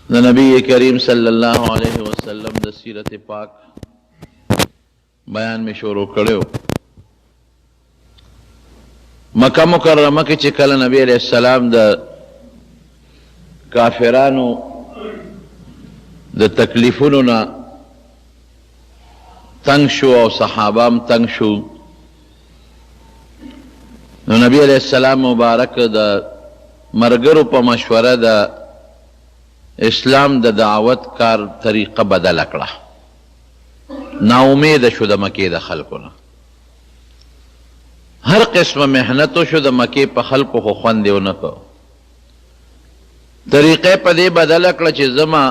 د نبی کریم صلی الله علیه وسلم د سیرت پاک بیان میں شروع کړو. مکہ مکرمه کې چې کله نبی علیہ السلام د کافرانو د تکلیفونو نه تنگ شو او صحابام تنگ شو، نو نبی علیہ السلام مبارک د مرګرو په مشوره د اسلام د دعوت کار طریقه بدل کړه. ناامید شو د مکې د خلکو نه، هر قسمه محنتو شو د مکې په خلکو خو خوند یې ونه کړ. طریقه په دې بدل کړه چې زما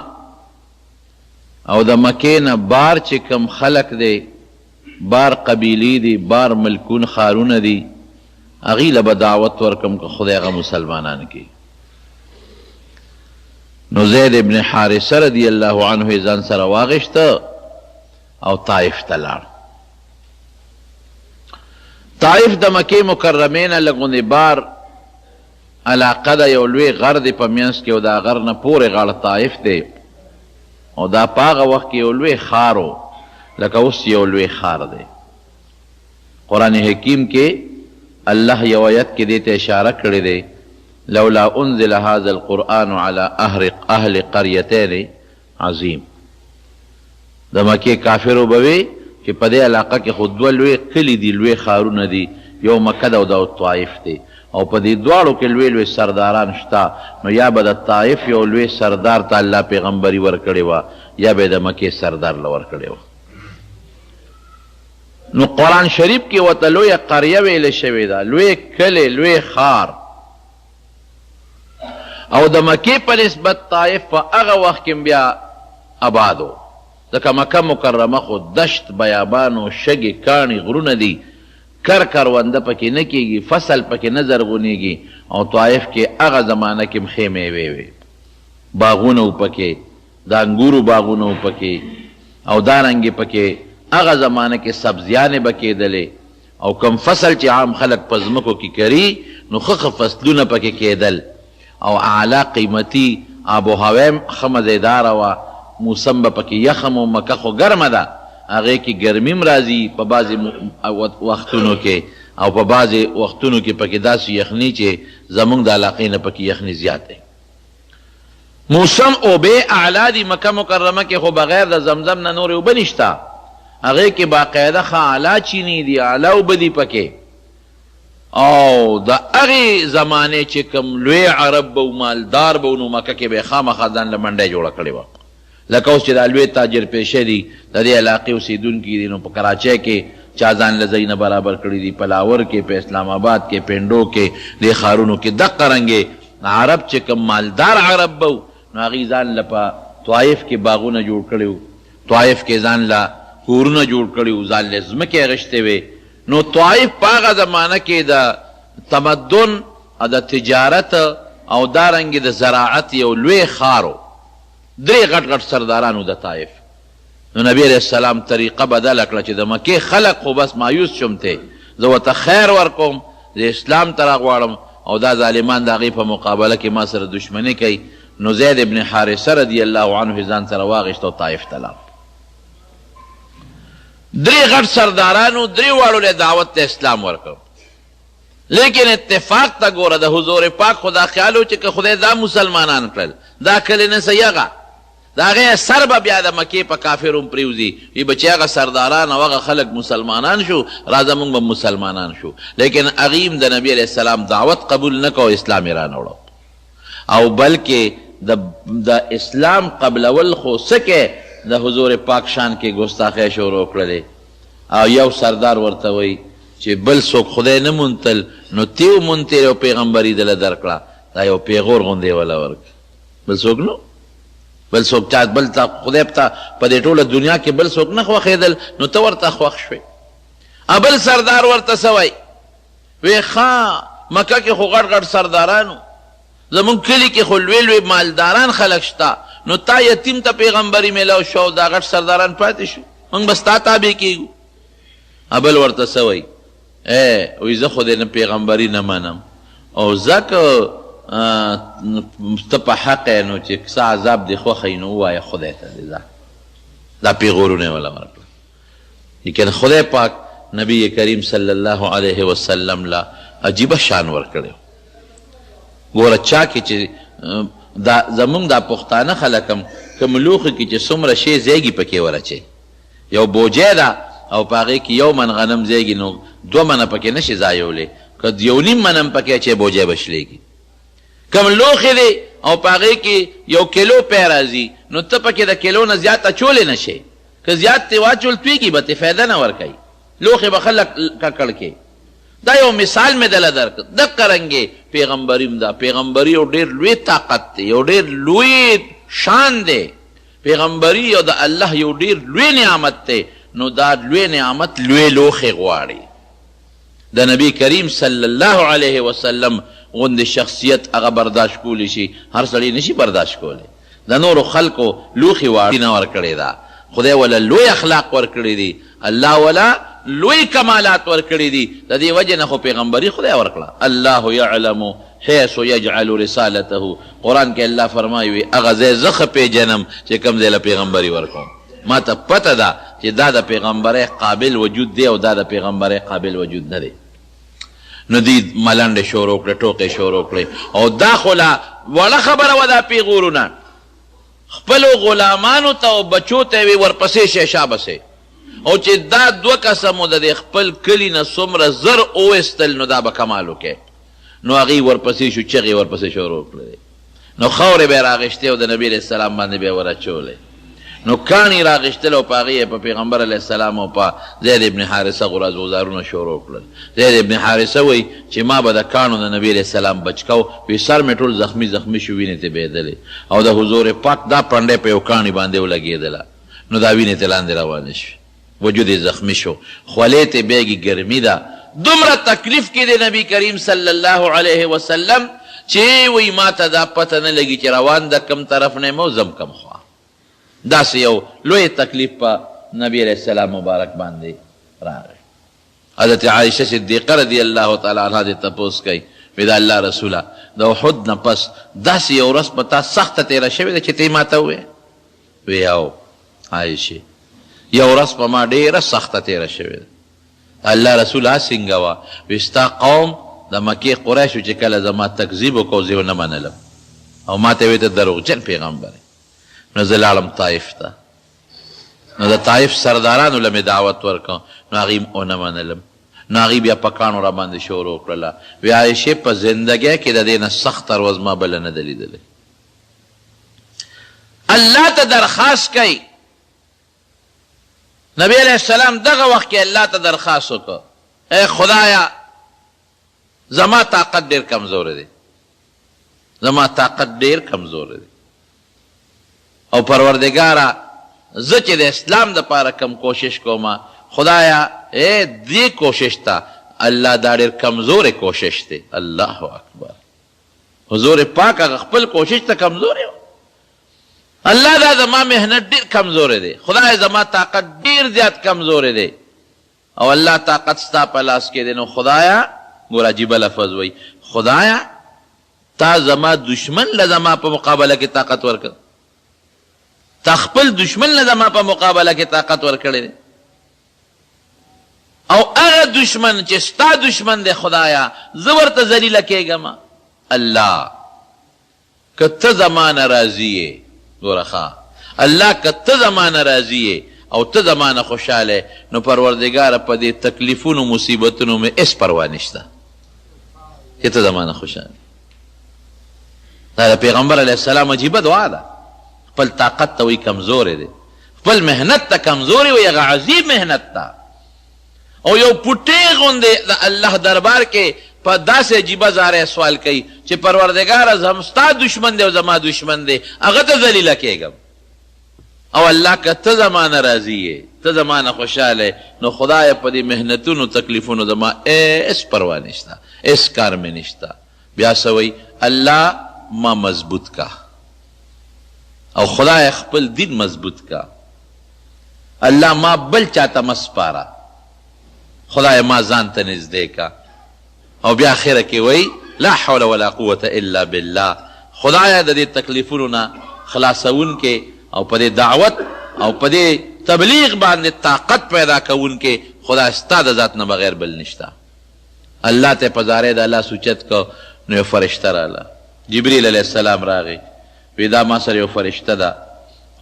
او د مکې نه بار چې کم خلق دی، بار قبیلی دی، بار ملکون خارونه دی، هغوی له به دعوت ورکم که خدای هغه مسلمانان کی. نو زید ابن حارثه رضی الله عنه ځان سره واغشته او طائف ته لاړ. طائف د مکې مکرمې نه لږ بار علاقه ده، یو لوی غر دی په منځ کې، او دا غر نه پورې غاړه طائف دی، او دا په هغه وخت کې یو لوی ښار و لکه اوس یو لوی ښار دی. قرآن حکیم کې الله یو آیت کې دې ته اشاره کړې دی، لولا انزل هذا القرآن على اهل قريتين عظیم. د مکې کافرو به وي چې په دې علاقه کې خو دوه لوی کلي دي، لوی ښارونه دي، یو مکه ده او دا طائف دی، او په دې دواړو کې لوی لوی سرداران شته. نو یا به د طائف یو لوی سردار ته الله پیغمبري ورکړې وه، یا به د مکې سردار له ورکړې وه. نو قرآن شریف کې ورته لویه قریه ویلې شوې ده، لوی کلی، لوی ښار. او د مکې په نسبت طائف په هغه وخت کې بیا آباد و، ځکه مکه مکرمه خو دشت، بیابان او شګې کاڼي غرونه دي، کرونده پکې نه کېږي، فصل پکې نه زرغونېږي. او طائف کې هغه زمانه کې ښې میوې وې، باغونه و پکې، د انګورو باغونه و پکې، او دارنګې پکې هغه زمانه کې سبزیانې به کېدلې، او کم فصل چې عام خلک په ځمکو کې کري نو ښه فصلونه پکې کېدل، او اعلی قیمتي آب و هوا هم ښه مزیداره وه. موسم به پکې یخم، و مکه خو ګرمه ده، هغې کې ګرمي هم راځي په بعضې وختونو کې، او په بعضې وختونو کې پکې داسې یخني چې زمونږ د علاقې نه پکې یخني زیات دی. موسم اوبې اعلی دي مکه مکرمه کې، خو بغیر د زمزم نه نورې اوبه نشته. هغې کې باقاعده ښه اعلی چینی دي، اعلی اوبه دي پکې. او د هغې زمانې چې کوم لوی عرب به و، مالدار به و، نو مکه کې به یې خامخا ځان له منډۍ جوړه کړې وه. لکه اوس چې دا لوی تاجر پیشه دي، د دې علاقې اوسېدونکي دي، نو په کراچۍ کې چا ځان له ځای نه برابر کړي دي، په لاور کې، په اسلام آباد کې، پنډو کې، دې ښارونو کې دقه رنګې عرب چې کوم مالدار عرب به و، نو هغوی ځان له په طائف کې باغونه جوړ کړي وو، طائف کې ځان له کورونه جوړ کړي وو، ځان له ځمکې اخیستې وې. نو طائف په هغه زمانه کې د تمدن او د تجارت او دارنګې د زراعت یو لوی ښار و، درې غټ غټ سردارانو د طائف. نو نبی علیہ السلام طریقه بدله کړه چې د مکې خلق خو بس مایوس شم ته، زه ورته خیر ورکوم، د اسلام ته راغواړم، او دا ظالمان د هغې په مقابله کې ما سره دشمني کوي. نو زید ابن حارثه رضی الله عنه ځان سره واغېست او طائف ته لاړ. درې غټ سردارانو درې واړو له دعوت ته اسلام ورکړ. لیکن اتفاق ته ګوره، د حضور پاک خو دا خیال و چې که خدای دا مسلمانان کړل، دا کلی نه سیغه، د هغې سر به بیا د مکې په کافرو پرېوځي، وي به چې هغه سرداران او هغه خلک مسلمانان شو، راځه موږ به مسلمانان شو. لیکن هغوی هم د نبي علیه السلام دعوت قبول نه کو، اسلام یې رانوړو. او بلکې د اسلام قبلول خو څه کې د حضور پاک شان کې ګستاخۍ شروع کړلې. او یو سردار ورته وایي چې بل څوک خدای نه مونتل، نو تیو مونتې یو پیغمبري دله درکړه، دا یو پیغور غوندې وله ورکړه. بل څوک نو، بل څوک چا بل ته خدای ته په دې ټوله دنیا کې بل څوک نه خوښېدل، نو ته ورته خوښ شوې. بل سردار ورته څه وایي، وی ښه مکه کې خو غټ غټ سردارانو، زمونږ کلي کې خو لوی لوی مالداران خلک شته، نو تا یتیم ته پیغمبري میلاو شو، دا غټ سرداران پاتې شو، موږ به ستا تابع کېږو. بل ورته څه وایي، وی زه خو دې نه پیغمبري نه منم، او ځکه ته په حق یې نو چې څه عذاب دې خوښوي نو ووایه خدای ته دې دا پیغورونه یې وله ورکړه. لیکن خدای پاک نبی کریم صلی الله علیه وسلم لا عجیبه شان ورکړی. ګوره چا کې چې زمونږ دا پښتانه خلک هم کوم لوښي کې چې څومره شی زیږي پکې ورچوي. یو بوجۍ ده او په هغې کې 1 من غنم زیږي نو 2 منه پکې نشي ځایولی، که 1.5 من هم پکې اچوي بوجۍ به شلېږي. کوم لوښي دی او په هغې کې 1 کیلو پی راځي نو ته پکې د کیلو نه زیات اچولی نه شي. که زیات ترې واچول تویږي به ترې فایده نه ورکوي، لوښي به خلک ککړ کې. دا یو مثال مې دله درکړ. دقه رنګې پیغمبري هم ده. پیغمبري یو ډېر لوی طاقت دی، یو ډېر لوی شان دی. پیغمبري یو د الله یو ډېر لوی نعمت دی. نو دا لوی نعمت لوی لوښي غواړي. د نبی کریم صلی الله علیه وسلم غوندې شخصیت هغه برداشت کولی شي، هر سړی نشي برداشت کولی. د نورو خلکو لوښي واړي نه ورکړې ده. خدای ولا لوی اخلاق ورکړي دي، الله ولا لوی کمالات ورکړي دي. د دې وجې نه خو پیغمبري خدای ورکړه. الله یعلم حیث یجعل رسالته. قرآن کې الله فرمایي وي هغه ځای زه ښه پیژنم چې کوم ځای له پیغمبري ورکوم. ما ته پته ده چې دا د پیغمبرۍ قابل وجود دی او دا د پیغمبرۍ قابل وجود نه دی. نو دوی ملنډې شروع کړې، ټوکې شروع کړې. او دا خو لا وړه خبره وه دا پیغورونه. خپلو غلامانو ته او بچو ته یې وي ورپسې شی شابسې. او چې دا 2 کسه مو د خپل کلي نه څومره زر اوویستل نو دا به کمال وکړي. نو هغوی ورپسې شو، چغې ورپسې شروع کړې. نو خاورې به یې راغېښتې او د نبي علیه السلام باندې به یې ورچولې. نو کاڼي راغېښتل او په هغې یې په پیغمبر علیه السلام او په زید ابن حارثه غراز اوزارونه شروع کړل. زید ابن حارثه وایي چې ما به د کاڼو د نبي علیه السلام بچ کو، وی سر مې ټول زخمي زخمي شو، وینې ته بهېدلې او د حضور پاک دا پنډۍ په یو کاڼي باندې ولګېدله. نو دا وینې ته لاندې روانې شوې، وجود یې زخمي شو، خولې ته بیګي ګرمي ده. دومره تکلیف کې دی نبی کریم صلی الله علیه وسلم چې وایي ما ته دا پته نه لګي چې روان د کم طرف نه یم او ځم کم خوا. داسې یو لوی تکلیف په نبی علیه السلام مبارک باندې راغی. حضرت عایشه صدیقه رضی الله تعالی عنها دې تپوس کوي، وی د الله رسوله د احد نه پس داسې یو ورځ په تا سخته تېره شوې ده چې ته یې ما ته ووایې؟ وی او عایشې یو ورځ په ما ډېره سخته تېره شوې ده. الله رسول څنګه وه؟ وی ستا قوم د مکې قریشو چې کله زما تکذیب وکړو زه ونه منلم او ما ته وی ته دروغجن پیغمبر. نو زه لاړم طایف ته. نو د طایف سردارانو له مې دعوت ورکړ، نو هغوی م ونه منلم. نو هغوی بیا په کاڼو را باندې شروع کړله. وی عایشې په زندګۍ کې د دې نه سخته ورځ ما بله نه ده لیدلې. الله ته درخواست کوي. نبی علیہ السلام دغه وخت کې الله ته درخواست وکړ، ای خدایا زما طاقت ډېر کمزوری دی، زما طاقت ډېر کمزوری دی او پروردګاره زه چې د اسلام دپاره کم کوشش کومه خدایا دې کوشش ته الله دا ډېر کمزوری کوشش دی. الله اکبر. حضور پاک هغه خپل کوشش ته کمزوری و. الله دا زما محنت ډېر کمزوری دی، خدای زما طاقت ډېر زیات کمزوری دی او الله طاقت ستا په لاس کې دی. نو خدایا ګوره عجیبه لفظ وایي، خدایا تا زما دشمن له زما په مقابله کې طاقت ورکړ، تا خپل دشمن له زما په مقابله کې طاقت ورکړی دی او هغه دشمن چې ستا دشمن دی خدایا زه ورته ذلیله کېږم. الله که ته زما نه راضي یې، ګوره ښه الله که ته زما نه راضي یې او ته زما نه خوشحاله نو پروردګاره په دې تکلیفونو مصیبتونو مې هېڅ پروا نشته چې ته زما نه خوشحاله. دا د پیغمبر علیه السلام عجیبه دعا ده. خپل طاقت ته وایي کمزوری دی، خپل محنت ته کمزوری وایي، هغه عظیم محنت ته او یو پوټې غوندې د الله دربار کې په داسې عجیبه زاره سوال کوي چې پروردګاره هم ستا دشمن دی او زما دشمن دی، هغه ته ذلیله کېږم او الله که ته زما نه راضي یې، ته زما نه خوشحاله نو خدایه په دې محنتونو تکلیفونو زما هېڅ پروا نشته، هېڅ کار مې نشته. بیا څه وایي؟ الله ما مضبوط کا او خدای خپل دین مضبوط کا، الله ما بل چاته مسپاره، خدای ما ځان ته نږدې کا. او بیا اخره کې وایي لا حول ولا قوة الا بالله. خدایا د دې تکلیفونو نه خلاصون کې او په دې دعوت او په دې تبلیغ باندې طاقت پیدا کون کې خدا ستا د ذات نه بغیر بل نشتا. الله ته پزاره د الله سوچت کو نو یو فرشته رااله، جبرئیل علیه السلام راغی، وی دا ما سره یو فرشته ده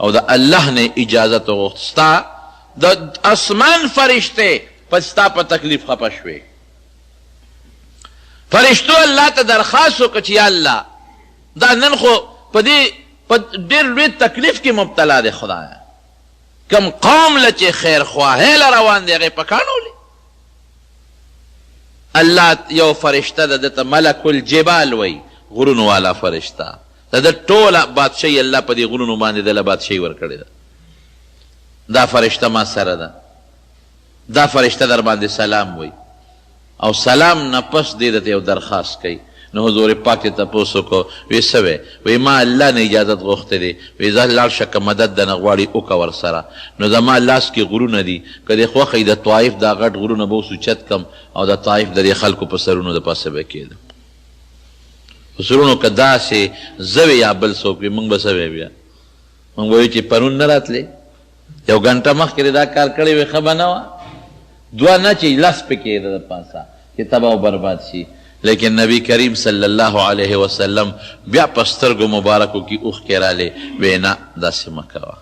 او د الله نه اجازت وغوښت، ستا د اسمان فرشته پس ستا په تکلیف خفه شوې. فرشتو الله ته درخواست وکړه چې یا الله دا نن خو په دې په ډېر لوی تکلیف کې مبتلا دی، خدایا کم قوم له چې خیر خواهی له روان دی هغې په کاڼولې. الله یو فرشته ده دته ملک الجبال وی، غرونو والا فرشته د ده ټوله بادشاهي الله په دې غرونو باندې دله بادشاهي ورکړې ده. دا فرشته ما سره ده، دا فرشته در باندې سلام وی او سلام نه پس دې دته یو درخواست کوي. نو حضور پاک ته تپوس وکړو، وی څه وی؟ وی ما الله نه اجازت غوښتې دی، وی ځه لاړ شه که مدد دنه غواړي وکړه ورسره. نو زما لاس کې غرونه دي، که دې خوښه وي د طایف دا غټ غرونه به اوسوچت کم او د طایف د دې خلکو په سرونو د پاسه به کېدم. په سرونو که داسې زه وی یا بل څوک وي موږ به څه وی بیا؟ موږ به وایو چې پرون نه راتلې، یو ګنټه مخکې دا کار کړی وی ښه به نه وه، دوه نه چې لس پکې د پاسه چې تباه او برباد شي. لیکن نبی کریم صلی الله علیه وسلم بیا په سترګو مبارکو کې اوښکې رالی، وی نه داسې مه کوه.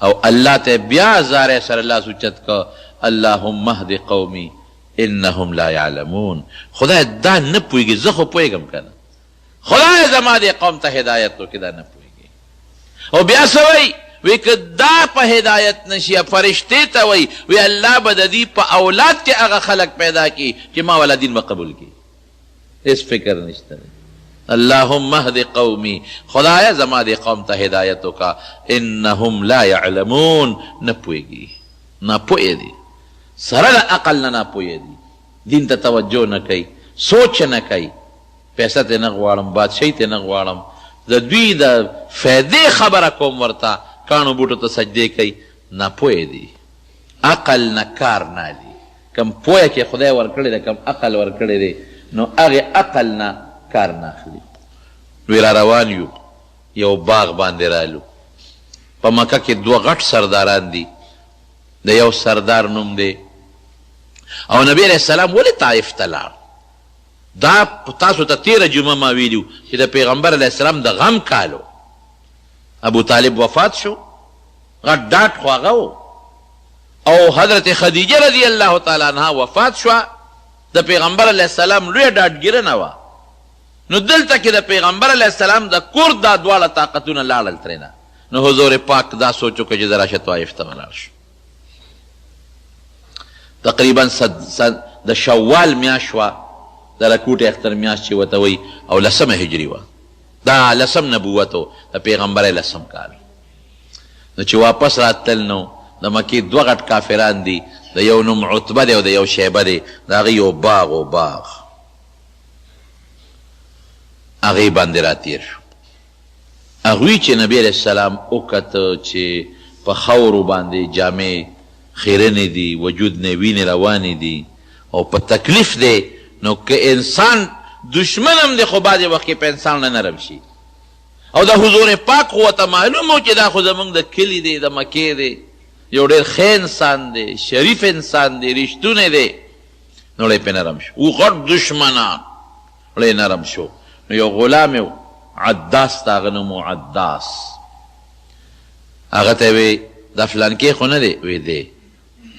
او الله ته بیا زارې سره لاس اوچت که اللهم اهد قومي انهم لا یعلمون. خدای دا نه پوهېږي، زه خو پوهېږم که نه، خدای زما دې قوم ته هدایت وکړي دا نه پوهېږي. او بیا څه وایي؟ وی که دا په هدایت نشي فرشتې ته وی وی الله به د دې په اولاد کې هغه خلک پیدا کړي چې ما والا دین به قبول کړي. هېڅ فکر نشته دی. اللهم اهد قومي، خدایه زما دې قوم ته هدایت وکړه. انهم لا یعلمون، نه پوهېږي، ناپوهه دي، سره د عقل نه ناپوهه دي، دین ته توجه نه کوي، سوچ نه کوي. پیسه ته نه غواړم، بادشاهي ته نه غواړم، د دوی د فایدې خبره کوم ورته، کانو بوټو ته سجدې کوي. ناپوهه دي، عقل نه کار نه اخلي. کم پوهه چې خدای ورکړی دی، کم عقل ورکړی دی، نو هغې عقل نه کار نه اخلي. وی را روان یو، یو باغ باندې رالو. په مکه کې دوه غټ سرداران دي، د یو سردار نوم دی او نبی علیه السلام ولې طایف ته لاړ؟ دا تاسو ته تیره جمعه ما ویلي چې د پیغمبر علیه السلام د غم کالو ابو طالب وفات شو، غټ ډاټ خو هغه و، او حضرت خدیجه رضی الله تعالی عنها وفات شوه. د پیغمبر علیه السلام لویه ډاډګیرنه وه. نو دلته کې د پیغمبر علیه السلام د کور دا دواړه طاقتونه لاړل ترېنه. نو حضور پاک دا سوچ وکړه چې زه راشه طایف ته ولاړ شو. تقریبا د شوال میاشت وه، د رکوټ اختر میاشت چې ورته وایي، او 10 هجري وه. دا 10 نبوت و د پیغمبر 10 کال. نو چې واپس راتلل نو د مکې دوه غټ کافران دي، د یو نوم عتبه دی او د یو شیبه دی، د هغې یو باغ و باغ هغې باندې راتیر شو. هغوی چې نبی علیه السلام وکته چې په خاورو باندې جامې خیرنې دي، وجود نه وینې روانې دي او په تکلیف دی، نو که انسان دشمن هم دی خو بعضې وخت کې په انسان نه نرم شي. او د حضور پاک خو ورته معلوم و چې دا خو زمونږ د کلي دی، د مکې دی، یو ډېر ښه انسان دی، شریف انسان دی، رښتونی دی. نو ړی پې نرم شو. و غټ دشمنان ړی نرم شو. نو یو غلام یو عداس د هغه نوم و عداس. هغه ته وی دا فلانکې خو نه دی؟ وی دی.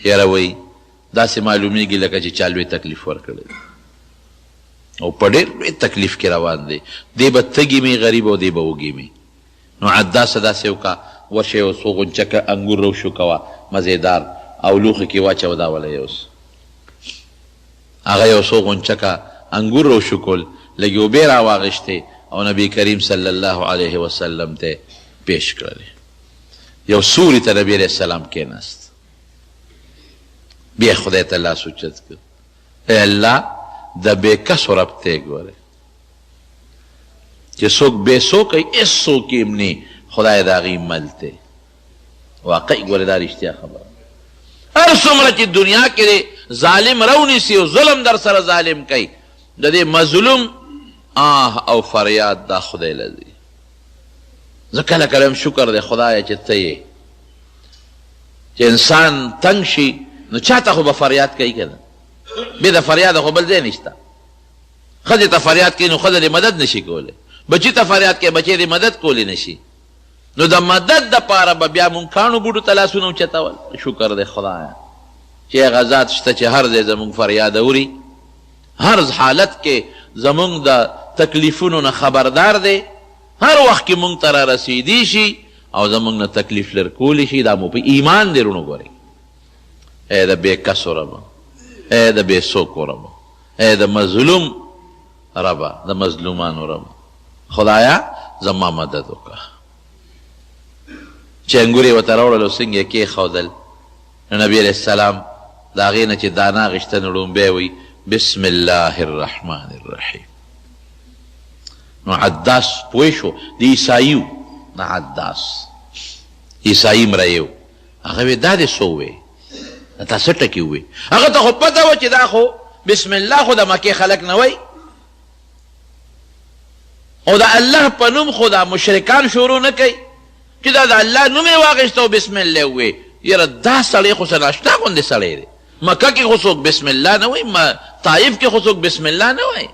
یاره وی داسې معلومیږي لکه چې چا لوی تکلیف ورکړی دی او په ډېر لوی تکلیف کې روان دی، دی به تږي مې غریب او دی به وږي مې. نو عداسه داسې وکړه، ورشه یو څو غونچکه انګور روشو کوه مزېدار، او لوښي کې واچوه دا وله یوس. هغه یو څو غونچکه انګور روشو کول، لږې اوبې راواغېشتې او نبی کریم صلی الله علیه وسلم ته پیش کړلې. یو سوري ته نبی علیه السلام کېناست، بیا خدای ته لاس اوچت کړ. ای الله د بې کسو رب ته یې ګورې چې څوک بې څوکی هېڅ څوک یې نی، خدای د هغې مل دی. واقعي ګورې دا رښتیا خبره. هر څومره چې دنیا کې ظالم رونیسي او ظلم در سره ظالم کوي، د دې مظلوم آه او فریاد دا خدای لذي. زه کله کله هم شکر دی خدایه چې ته یې، چې انسان تنګ شي نو چاته خو به فریاد کوي که نه، بې د فریاده خو بل ځای نشته. ښځې ته فریاد کوي نو ښځه دې مدد نشي کولی، بچي ته فریاد کوي بچی دې مدد کولی نشي. نو د مدد دپاره به بیا مونږ کاڼو بوډو ته لاسونه اوچتول. شکر دی خدایه چې هغه ذات شته چې هر ځای زمونږ فریاد اوري، هر حالت کې زمونږ د تکلیفونو نه خبردار دی، هر وخت کې مونږ ته را رسیدي شي او زمونږ نه تکلیف لر کولی شي. دا مو په ایمان دی رونو ګورئ. ای د بې کسو ربه، ای د بې څوکو ربه، ای د مظلوم ربه، د مظلومانو ربه، خدایا زما مدد وکړه. چې انګور یې ورته راوړل او څنګه یې کېښودل نو نبي علیه السلام د هغې نه چې دانا غېشته نو لومبی وایي بسم الله الرحمن الرحیم. نو عداس پوه شو د عیسایي و، نه عداس عیسایي مریی و. هغه وی دا دې څه ووې، تا څه ټکي ووې؟ هغه ته خو پته وه چې دا خو بسم الله خو د مکې خلک نه وایي، او د الله په نوم خو دا مشرکان شروع نه کوي چې دا د الله نوم یې واخېسته او بسم الله ووې. یاره دا سړی خو څه ناشنا غوندې سړی دی. مکه کې خو څوک بسم الله نه وایي، طایف کې خو څوک بسم الله نه وایي.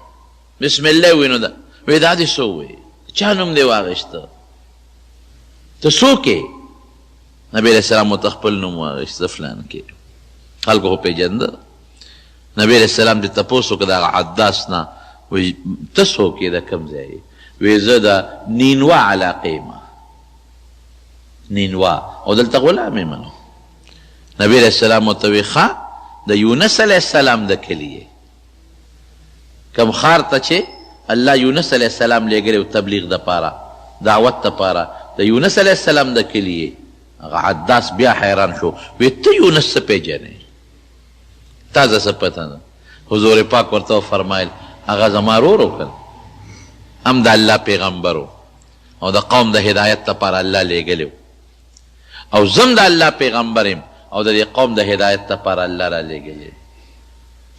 بسم الله وایي نو دا وی دا دې څه ووې، چا نوم دې واخېسته، ته څوک یې؟ نبي علیه السلام ورته خپل نوم واخېسته فلان کې. خلکو خو پېژنده. نبي علیه السلام دې تپوس وکړه د هغه عداس نه، وایي ته څوک یې، د کوم ځای یې؟ وایي زه د نینوا علاقې یم، نینوا، او دلته غلام یم. نو نبي علیه السلام ورته وایي ښه د یونس علیه السلام د کلي یې، کوم ښار ته چې الله یونس علیه السلام لېږلی و تبلیغ دپاره، دعوت دپاره، د یونس علیه السلام د کلي یې. هغه عداس بیا حیران شو، وی ته یونس څه پېژنې؟ تا زه څه پته نه. حضور پاک ورته وفرمایل هغه زما ورور و که هم د الله پیغمبر و او د قوم د هدایت دپاره الله لېږلی و، او زم د الله پیغمبر یم او د دې قوم د هدایت دپاره الله را لېږلی.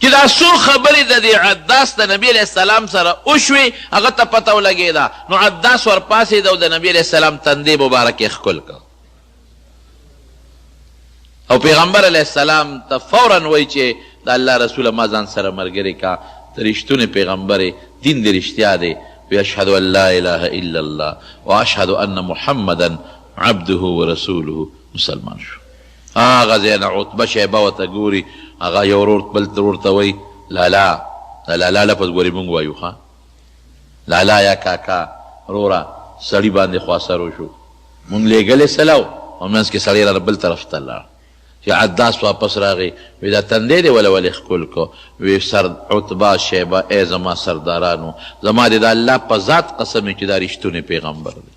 چې دا څو خبرې د دې عداس د نبي علیه السلام سره وشوې هغه ته پته ولګېده. نو عداس ورپاسېده او د نبي علیه السلام تندې مبارک یې ښکل کړ او پیغمبر علیه السلام ته فورا وایي چې د الله رسوله ما ځان سره ملګری کا، ته رښتونی پیغمبر یې، دین دې رښتیا دی. وی اشهد ان لا اله الا الله و اشهد ان محمدا عبده ورسوله. مسلمان شو. هغه ځای نه عتبه شیبه ورته ګوري، هغه یو ورور بل ورور ته وایي لالا. د لالا لفظ ګورې مونږ وایو ښه، لالا یا کاکا وروره. سړي باندې خو اثر وشو، مونږ لېږلی سلو او منځ کې سړی را بل طرف ته لاړ. چې عداس واپس راغی وی دا تندی دی ولې ښکل کو؟ وی عتبه شیبه ای زما سردارانو، زما د الله په ذات قسم چې دا رښتونی پیغمبر دی.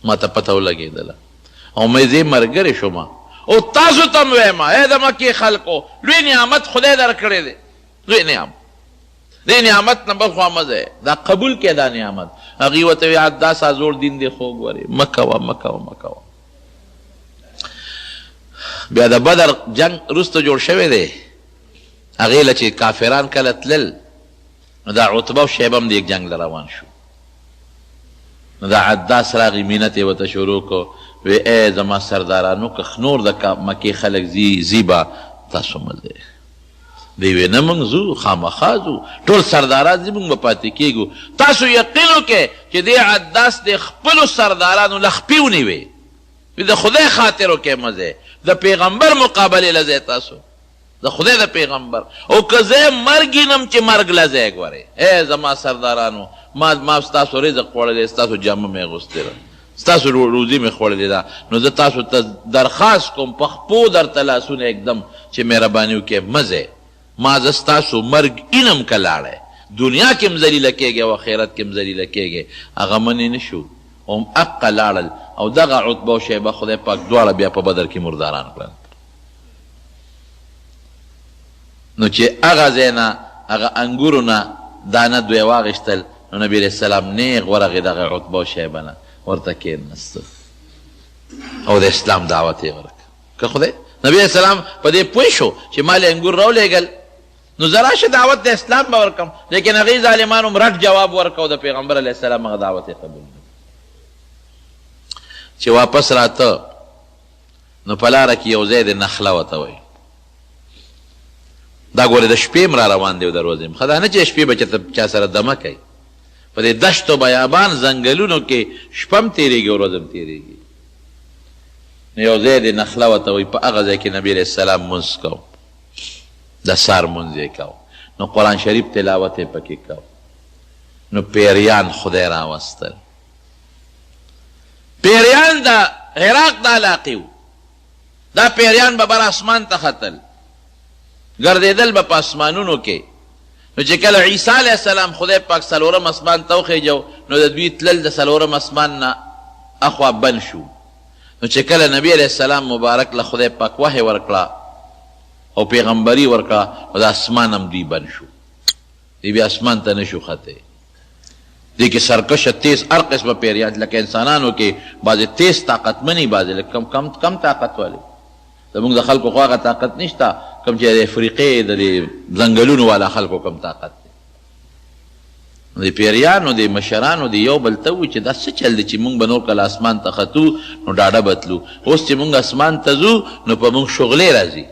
ما ته پته ولګېدله او مې زه ملګری شوم. او تاسو ته م وایم ای د مکې خلکو، لوی نعمت خدای درکړی دی، لوی نعمت. دې نعمت نه بل خوا مه ځئ، دا قبول کړه دا نعمت. هغې ورته وی عداسه زوړ دین دی خو ګورې مه کوه مه کوه مه کوه. بیا د بدر جنگ وروسته جوړ شوی دی، هغې له چې کافران کله تلل نو دا عتبه او شیبه هم د یک جنگ له روان شو. نو دا عداس راغی مینت یې ورته شروع کو، وی ای زما سردارانو که نور د مکې خلک ځي به تاسو مه ځئ. دی وی نه موږ ځو، خامخا ځو، ټول سرداران ځي موږ به پاتې کېږو. تاسو یقین وکړئ چې دې عداس د خپلو سردارانو لخپې ونیوې، د خدای خاطر وکړئ مه ځئ، د پیغمبر مقابلې له ځئ تاسو، د خدای د پیغمبر. او که زه مرګ وینم چې مرګ له ځئ ګورئ. ای زما سردارانو ما ستاسو رزق خوړلی، ستاسو جامه مې اغوستې ده، ستاسو روزي مې خوړلې ده، نو زه تاسو ته درخواست کوم په خپو درته لاسونه اکدم چې مهرباني وکړئ مه ځئ. ما زه ستاسو مرګ اینم که لاړی، دنیا کې هم ذلیله کېږي او آخرت کې هم ذلیله کېږي. هغه منې نه شو او هم حقه لاړل او دغه عتبه او شیبه خدای پاک دواړه بیا په بدر کې مرداران کړل. نو چې هغه ځای نه هغه انګورو نه دانه دوی واغېستل نو نبي علیه السلام نیغ ورغې دغه عتبه او شیبه نه ورته کېناسته او د اسلام دعوت یې ورکړه. که خدای نبي علیه السلام په دې پوه شو چې ما له انګور راولېږل نو زه راشه دعوت د اسلام به ورکم، لیکن هغې ظالمانو م رټ جواب ورکو، د پیغمبر علیه السلام هغه دعوت یې قبول نه. چې واپس راته نو په لاره کې یو ځای د نخله ورته وایي. دا ګورې د شپې م را روان دی او د ورځې م، ښه دا نه چې د شپې به چېرته چا سره دمه کوي. په دې دشت و بیابان ځنګلونو کې شپه م تېرېږي او ورځ م تېرېږي. نو یو ځای د نخله ورته وایي، په هغه ځای کې نبي علیه السلام مونځ کو، د سار مونځ یې کو، نو قرآن شریف تلاوت یې پکې کو. نو پیریان خدای راوستل، پیریان د عراق د علاقې وو. دا پیریان به بر اسمان ته ختل، ګرځېدل به په اسمانونو کې. نو چې کله عیسی علیه السلام خدای پاک څلورم اسمان ته وخېجو، نو د دوی تلل د څلورم اسمان نه اخوا بند شو. نو چې کله نبی علیه السلام مبارک له خدای پاک وحی ورکړه او پیغمبري ورکړه، او د اسمان هم دوی بند شو، دوی بیا اسمان ته نه شو ختې. دې کې سرکشه تیز هر قسمه پیریان، لکه انسانانو کې بعضې تیز طاقتمنې، بعضې لږ کم طاقت والی. زمونږ د خلکو خو هغه طاقت نشته کوم چې د افریقې د ځنګلونو والا خلکو کم طاقت دی. د پیریانو د مشرانو د یو بل ته وي چې دا څه چل دی چې مونږ به نور کله اسمان ته ختو نو ډاډه به تلو، اوس چې مونږ اسمان ته ځو نو په مونږ شغلې راځي،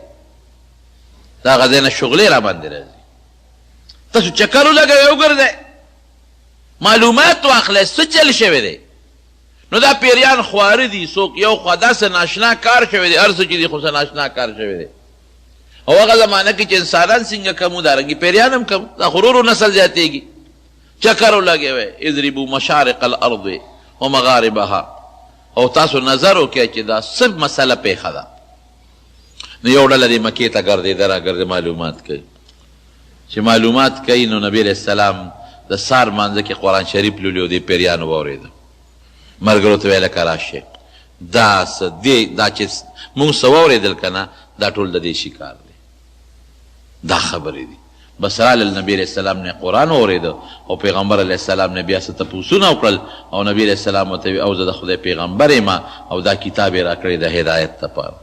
د هغه ځای نه شغلې را باندې راځي. تاسو چکر ولګوئ وګرځئ، معلومات واخلئ څه چل شوی دی. نو دا پیریان خواره دي، څوک یو خوا داسې ناشنا کار شوی دی، هر څه چې دي خو څه ناشنا کار شوی دی. او هغه زمانه کې چې انسانان څنګه کم وو، دارنګې پیریان هم کم، دا خو ورو ورو نسل زیاتېږي. چکر ولګوئ، اضربوا مشارق الارض ومغاربها، او تاسو نظر وکړئ چې دا څه مسله پیښه ده. نو یو ډله دې مکې ته ګرځېده راګرځې معلومات کوي. چې معلومات کوي نو نبي علیه السلام د سار مانځه کې قرآن شریف لولي او دې پیریانو واورېده. ملګرو ته ویله که راشئ، دا چې مونږ څه واورېدل که نه، دا ټول د دې شکار دی، دا خبرې دي. بس رالل نبي علیه السلام نه قرآن واورېده او پیغمبر علیه السلام نه بیا څه تپوسونه وکړل، او نبي علیه السلام ورته وي او زه د خدای پیغمبر یم او دا کتاب یې راکړی د هدایت دپاره.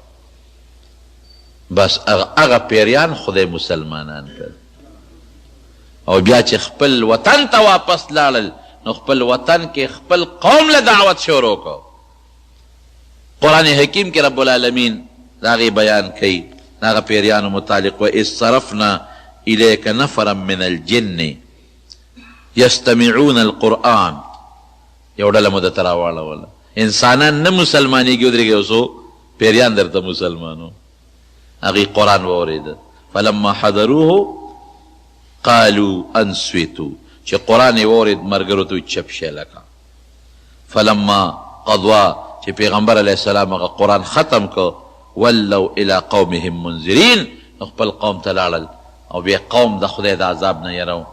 بس هغه پیریان خدای مسلمانان کړل. او بیا چې خپل وطن ته واپس لاړل نو خپل وطن کې خپل قوم له دعوت شروع کو. قرآن حکیم کې رب العالمین د هغې بیان کوي، د هغه پیریانو متعلق، وإذ صرفنا إلیک نفرا من الجن یستمعون القرآن. یو ډله مو درته راواړوله، انسانان نه مسلمانېږي، ودرېږئ یو څو پیریان درته مسلمانو. هغې قرآن واورېده، فلما حضروه قالوا انصتوا، چې قرآن یې واورېد ملګرو ته چپ شئ لکه. فلما قضوا، چې پیغمبر علیه السلام هغه قرآن ختم که، ولوا الی قومهم منذرین، خپل قوم ته لاړل او بیا قوم د خدای د عذاب نه یرو،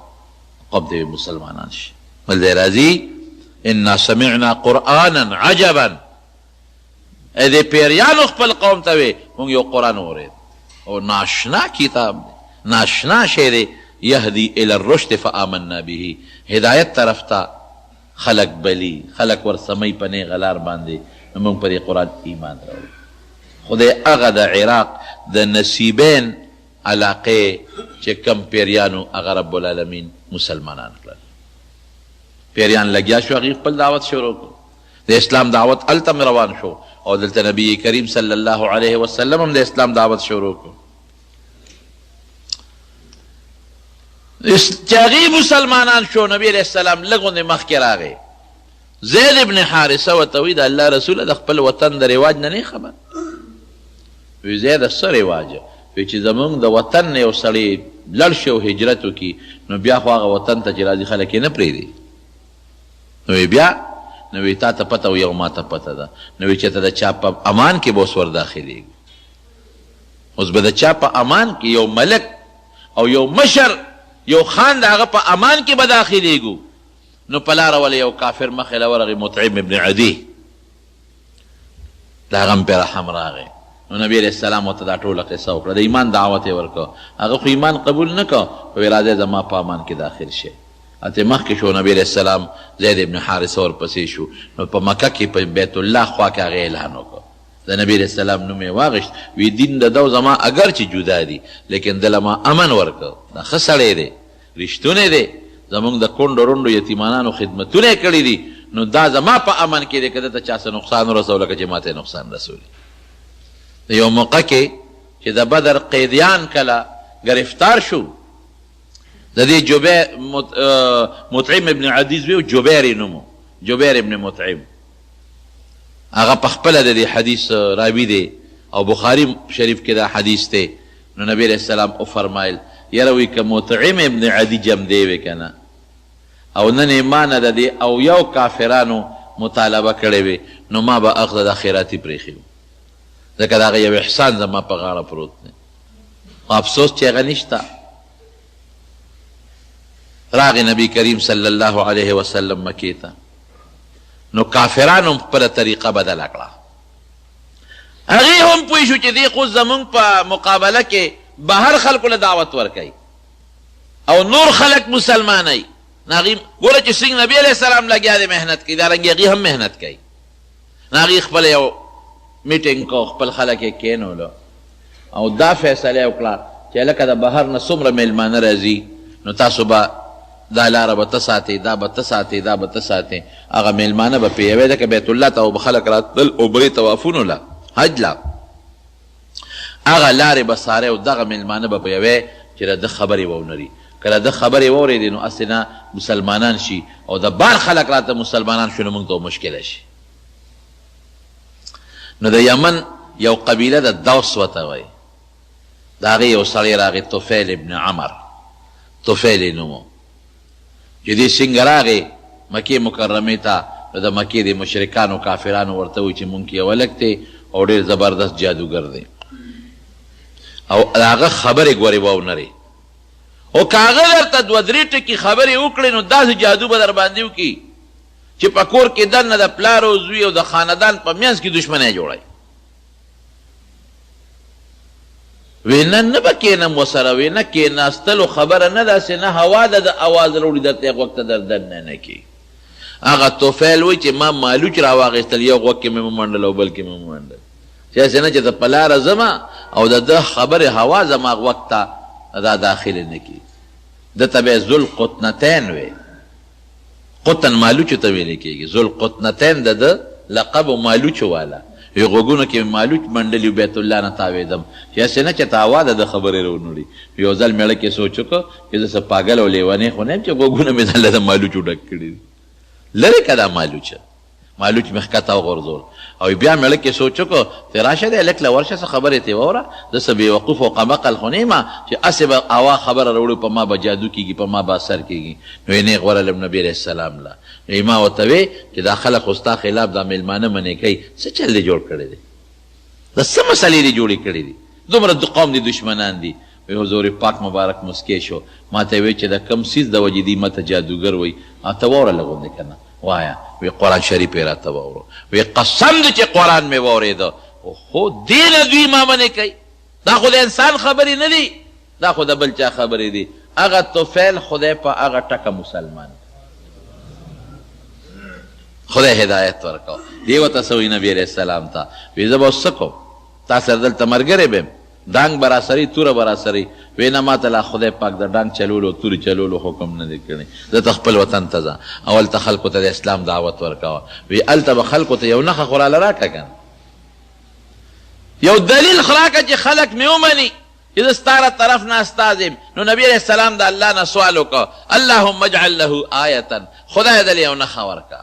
قوم ته مسلمانان شي. بل دی راځي انا سمعنا قرآنا عجبا، دې پیریانو خپل قوم ته وی مونږ یو قرآن واورېد او ناشنا کتاب دی، ناشنا شی دی، یهدی الی الرشد فآمنا به، هدایت طرف ته خلق بلی، خلق ورسمی په نیغه لار باندې، نو موږ پر دې قرآن ایمان راوړو. خدای هغه د عراق د نصیبین علاقې چې کم پیریانو هغه رب العالمین مسلمانان کړل. پیریان لګیا شو، هغې خپل دعوت شروع کړو، د اسلام دعوت هلته م روان شو، او دلته نبی کریم صلی الله علیه وسلم هم د اسلام دعوت شروع کړو. چې هغې مسلمانان شو، نبی علیه السلام لږ غوندې مخکې راغی. زید ابن حارثه ورته وایي د الله رسوله د خپل وطن د رواج نه نه خبر. وی زیده څه رواجه؟ وی چې زمونږ د وطن نه یو سړی لړ شي او هجرت وکړي نو بیا خو هغه وطن ته چې راځي خلک یې نه پرېږدي. نو وی بیا نو وی تا ته پته وي او ما ته پته ده، نو وی چې ته د چا په امان کې به اوس ور داخلېږي. اوس به د چا په امان کې یو ملک او یو مشر یو خان د هغه په امان کې به داخلېږو. نو په لاره ولې یو کافر مخې له ورغی، مطعم ابن عدي، د هغه م پې رحم راغی. نو نبی علیه السلام ورته دا ټوله قصه وکړه، د ایمان دعوت یې ورکړه. هغه خو ایمان قبول نه کړه، وی راځئ زما په امان کې داخل شئ. هلته مخکې شو نبی علیه السلام، زید ابن حارثه ورپسې شو. نو په مکه کې په بیت الله خوا کې هغې اعلان وکړه، د نبی علیہ السلام نوم یې واغشت وی دین د دو زما اگر چې جدا دي لیکن دله ما امن ورکړ دا ښه سړی دی رښتونی دی زمونږ د کونډو رونډو یتیمانانو خدمتونه یې کړي دي نو دا زما په امن کې دی که دته چا څه نقصان ورسو لکه چې ما ته نقصان رسولي د یو موقع کې چې د بدر قیدیان کله گرفتار شو د دې مطعم ابن عدي زوی جبیر نومو جبیر ابن مطعم هغه په خپله د دې حدیث راوي دی او بخاري شریف کې دا حدیث دی نو نبی علیہ السلام وفرمایل یاره وی که مطعم ابن عدي جم دی وی که نه او نن یې ما نه د دې او یو کافرانو مطالبه کړې وي نو ما به اخذ د خیراتي پرېښي وو ځکه د هغه یو احسان زما په غاړه پروت دی افسوس چې هغه نشته راغی نبی کریم صلی الله علیه وسلم مکې ته نو کافرانو خپله طریقه بدله کړه هغې هم پوه شو چې دې خو زمونږ په مقابله کې بهر خلکو له دعوت ورکوي او نور خلک مسلمانوي ناغي ګوره چې څنګه نبی علیہ السلام لګیا دی محنت کوي دارنګې هغې هم محنت کوي ناغي خپل یو میټینګ کو خپل خلک یې کېنولو او دا فیصله یې وکړه چې لکه د بهر نه څومره میلمانه راځي نو تاسو به دا لاره به ته ساتئ دا به ته ساتئ دا به ته ساتئ هغه میلمانه به پیوی ده که بیت الله ته به خلک راتلل عمرې طوافونو له حج له هغه لارې به څارئ او دغه میلمانه به پیوی چې د ده خبرې وونري کله د خبرې واورېدې نو هسې نه مسلمانان شي او د بار خلک راته مسلمانان شو نو موږ ته مشکله شي نو د یمن یو قبیله د دوس وته وایي د هغې یو سړی راغی طفیل ابن عمر طفیل یې نومو چې دې څنګه راغی مکې مکرمې ته نو د مکې د مشرکانو کافرانو ورته وایي چې مونږ کې یو هلک دی او ډېر زبردست جادوګر دی او د هغه خبرې ګورې واونرې او که هغه درته دوه درې ټکي خبرې وکړې نو داسې جادو به در باندې وکړي چې په کور کې دننه د پلار او زوی او د خاندان په منځ کې دشمنی جوړوي وی نه نه به کېنم ورسره وی نه کېناستلو خبره نه داسې نه هوا ده د اواز راوړي درته یو وخته در دننه نه کړي هغه توفیل وایي چې ما مالوچ راواخېستل یو غوږ کې مې ومنډل او بل کې مې ومنډل چې هسې نه چې ته په لاره ځمه او د ده خبرې هوا زما غوږ ته دا داخله نه کړي ده ته به یې ذوالقطنتین وی قطن مالوچو ته ویلې کېږي ذوالقطنتین د ده لقب مالوچو والا وی غوږونو کې مالوچ منډلي بیت الله نه تاوېدم چې هسې نه چې ته هوا ده د خبرې راونړي یو ځل میړه کې سوچ وکړو چې زه څه پاګل او لیونی خو نه یم چې غوږونه مې ځله د مالوچو ډک کړي دي لرې که دا مالوچه مالوچ مې ښکته وغورځول او بیا میړه کې سوچ وکړو چې راشه دی هلک له ورشه څه خبرې ترې واوره زه څه بېوقوف او قمقل خو نه یم چې هسې به هوا خبره راوړي په ما به جادو کېږي په ما به اثر کېږي نو یې نیغ ورغلم نبي علیه السلام له نو یې ما ورته وی چې دا خلک خو ستا خلاف دا میلمانه منې کوي څه چل دې جوړ کړی دی دا څه مسلې دې جوړې کړي دي دومره قوم دي دشمنان دي وی حضور پاک مبارک مسکی شو ما ته وی چې د کم څیز د وجې دي ماته جادوګر وی ته واوره لغوندې که نه وایه وی قرآن شریف یې راته واورو وی قسم دی چې قرآن مې واورېده خو دې نه دوی ما منې کوي دا خو د انسان خبرې نه دي دا خو د بل چا خبرې دي هغه طفیل خدای په هغه ټکه مسلمان خدای هدایت ورکو دی ورته څه وایي نبي علیه السلام ته وی زه به اوس څه کوم تا سره دلته ملګری بیم ډانګ به راسري توره به راسري وی نه ما ته لا خدای پاک د ډانګ چلولو تورې چلولو حکم نه دی کړی زه ته خپل وطن ته ځه او هلته خلکو ته د اسلام دعوت ورکوه وی هلته به خلکو ته یو نښه خو راله راکړه که یو دلیل خو راکړه چې خلک مې ومني چې زه ستا طرف نه استاد یم نو نبي علیه السلام د الله نه سوال وکړه اللهم اجعل له آیتا خدای دلې یو نښه ورکړه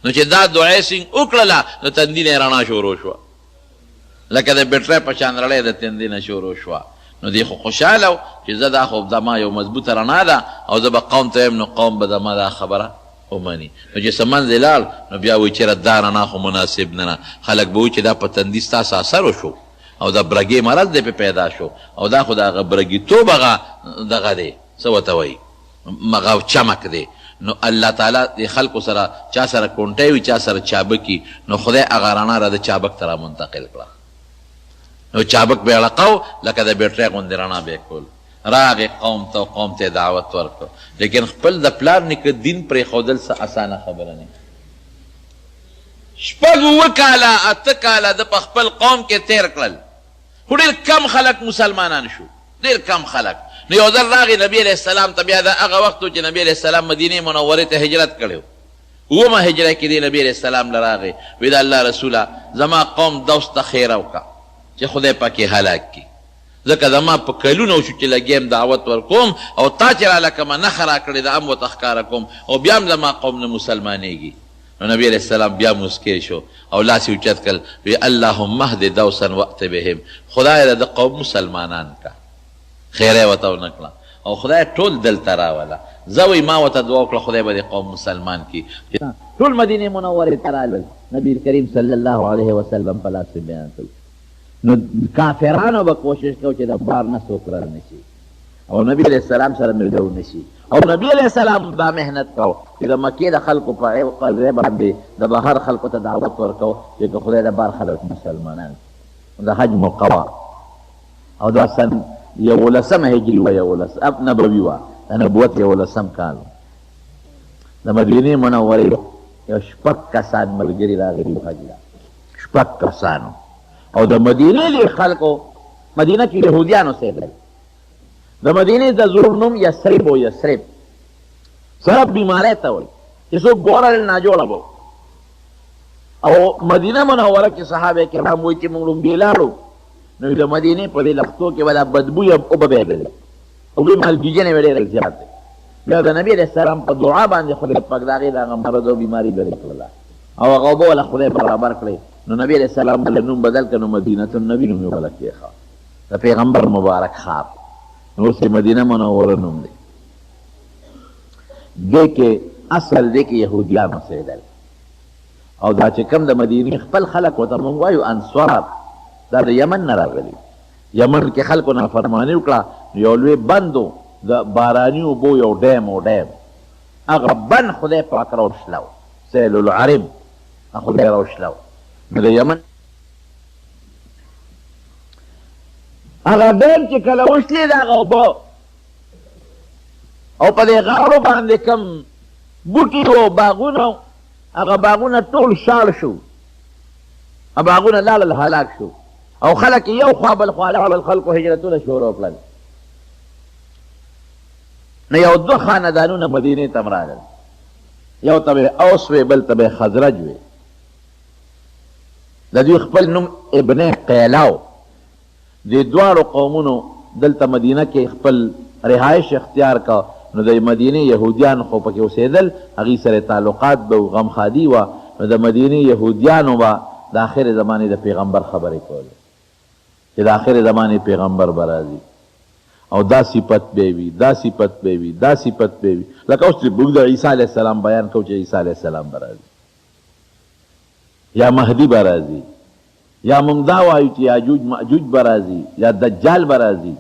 نو چې دا دعا یې وکړله نو تندي نه یې رڼا شروع شوه لکه د بټرۍ په شان رڼۍ د تندي نه شروع شوه نو دی خو خوشحاله و چې زه دا خو زما یو مضبوطه رڼا ده او زه به قوم ته یم نو قوم به زما دا خبره ومني نو چې څه منځې لاړ نو بیا وایي چېرې دا رڼا خو مناسب نه ده خلک به وایي چې دا په تندي ستاسو اثر وشو او دا برګې مرض دی پې پیدا شو او دا خو د هغه برګیتوب هغه دغه دی څه ورته وایي هغه چمک دی نو الله تعالی د خلکو سره چا سره کونټی وي چا سره چابکي نو خدای هغه رڼا را د چابک ته را منتقل کړه نو چابک به اړقو لکه د بیټرۍ غوندې رڼا به یې کول راغې قوم ته قوم ته دعوت ورکړو لیکن خپل د پلار نیکه دین پرېښودل څه اسانه خبره نه شپږ اووه کاله اته کاله د په خپل قوم کې تیر کړل خو ډېر کم خلک مسلمانان شو ډېر کم خلک نو یو ځل راغی نبي علیه السلام ته بیا د هغه وخت و چې نبي علیه السلام مدینې منورې ته هجرت کړی اومه هجره کې دی نبي علیه السلام له راغی وی د الله رسوله زما قوم دوس ته خیره وکړه چې خدای پاکې هلاک کړي ځکه زما په کلونه شو چې لګیم دعوت ورکوم او تا چې راله کومه نښه راکړې ده هم ورته ښکاره کوم او بیا هم زما قوم نه مسلمانېږي نو نبی علیه السلام بیا مسکر شو او لاس یې اوچت کړل وی اللهم اهد دوسا وات بهم خدای د قوم مسلمانان کا خیره یې ورته ونه کړه او خدای ټول دلته راوله زه وی ما ورته دعا وکړه خدای به د قوم مسلمان کړي ټول مدینې منورې ته رالل نبي کریم صلی الله علیه وسلم په لاس بیان کړل نو کافرانو به کوشش کو چې د بار نه څوک را نشي او نبی علیه السلام سره ملګرو نشي او نبی علیه السلام دا محنت کو چې د مکې د خلکو په قلبه باندې د بهر خلکو ته دعوت ورکو چې خدای د بار خلک مسلمانان د حج موقع او دا سن یولسمه هجري وه یولسم نبوي وه د نبوت یولسم کال د مدینې منورې یو شپږ کسان ملګري راغلي وو حج له شپږ کسانو او د مدینې د خلکو مدینه کې یهودیان اوسېدل د مدینې د زور نوم یثرب و یثرب سرب بیماری ته وایي چې څوک ګورل ناجوړه به او مدینه منوره کې صحابه کرام وایي چې موږ لومبې لاړو نو د مدینې په دې لښتو کې به دا بدبو یې وبهېدلې او دوی مالګیجنې به ډېرې زیاتې بیا د نبي علیه السلام په دعا باندې خدای پاک د هغې د هغه مرض او بیماري لرې کړله او هغه اوبه وله خدای برابر کړی نو نبی علیه السلام بله نوم بدل کړه نو مدینة النبي نوم یې بله کېښه د پیغمبر مبارک ښار نو اوس یې مدینه منوره نوم دی دې کې اصل دی کې یهودیان اوسېدل او دا چې کوم د مدینې خپل خلک ورته موږ وایو انصار دا د یمن نه راغلي یمن کې خلکو نافرماني وکړه یو لوی بند د باراني اوبو یو ډیم هغه بند خدای پاک راوشلو سیل العرب خدای راوشلو نو د یمن هغه ډیم چې کله وشلې د هغه اوبه او په دې غارو باندې کم بوټي و باغونه هغه باغونه ټول شاړ شو باغونه لاړل هلاک شو او خلک یو خوا بل خوا لاړل خلکو هجرتونه شروع کړل نو یو دوه خاندانونه مدینې ته راغلل یو ته به اوس وی بل ته به خزرج وی د دوی خپل نوم ابن قیلاو دې دواړو قومونو دلته مدینه کې خپل رهایش اختیار کا نو د مدینې یهودیان خو پکې اوسېدل هغې سره تعلقات به غمخادي وه نو د مدینې یهودیانو به د آخر زمانې د پیغمبر خبرې کولې چې د آخر زمانې پیغمبر به راځي او دا صفت به وي دا صفت به وي دا صفت به وي لکه اوس چې موږ د عیسی علیه السلام بیان کوو چې عیسی علیه السلام به راځي یا مهدي به راځي یا موږ دا وایو چې یاجوج ماجوج به راځي یا دجال به راځي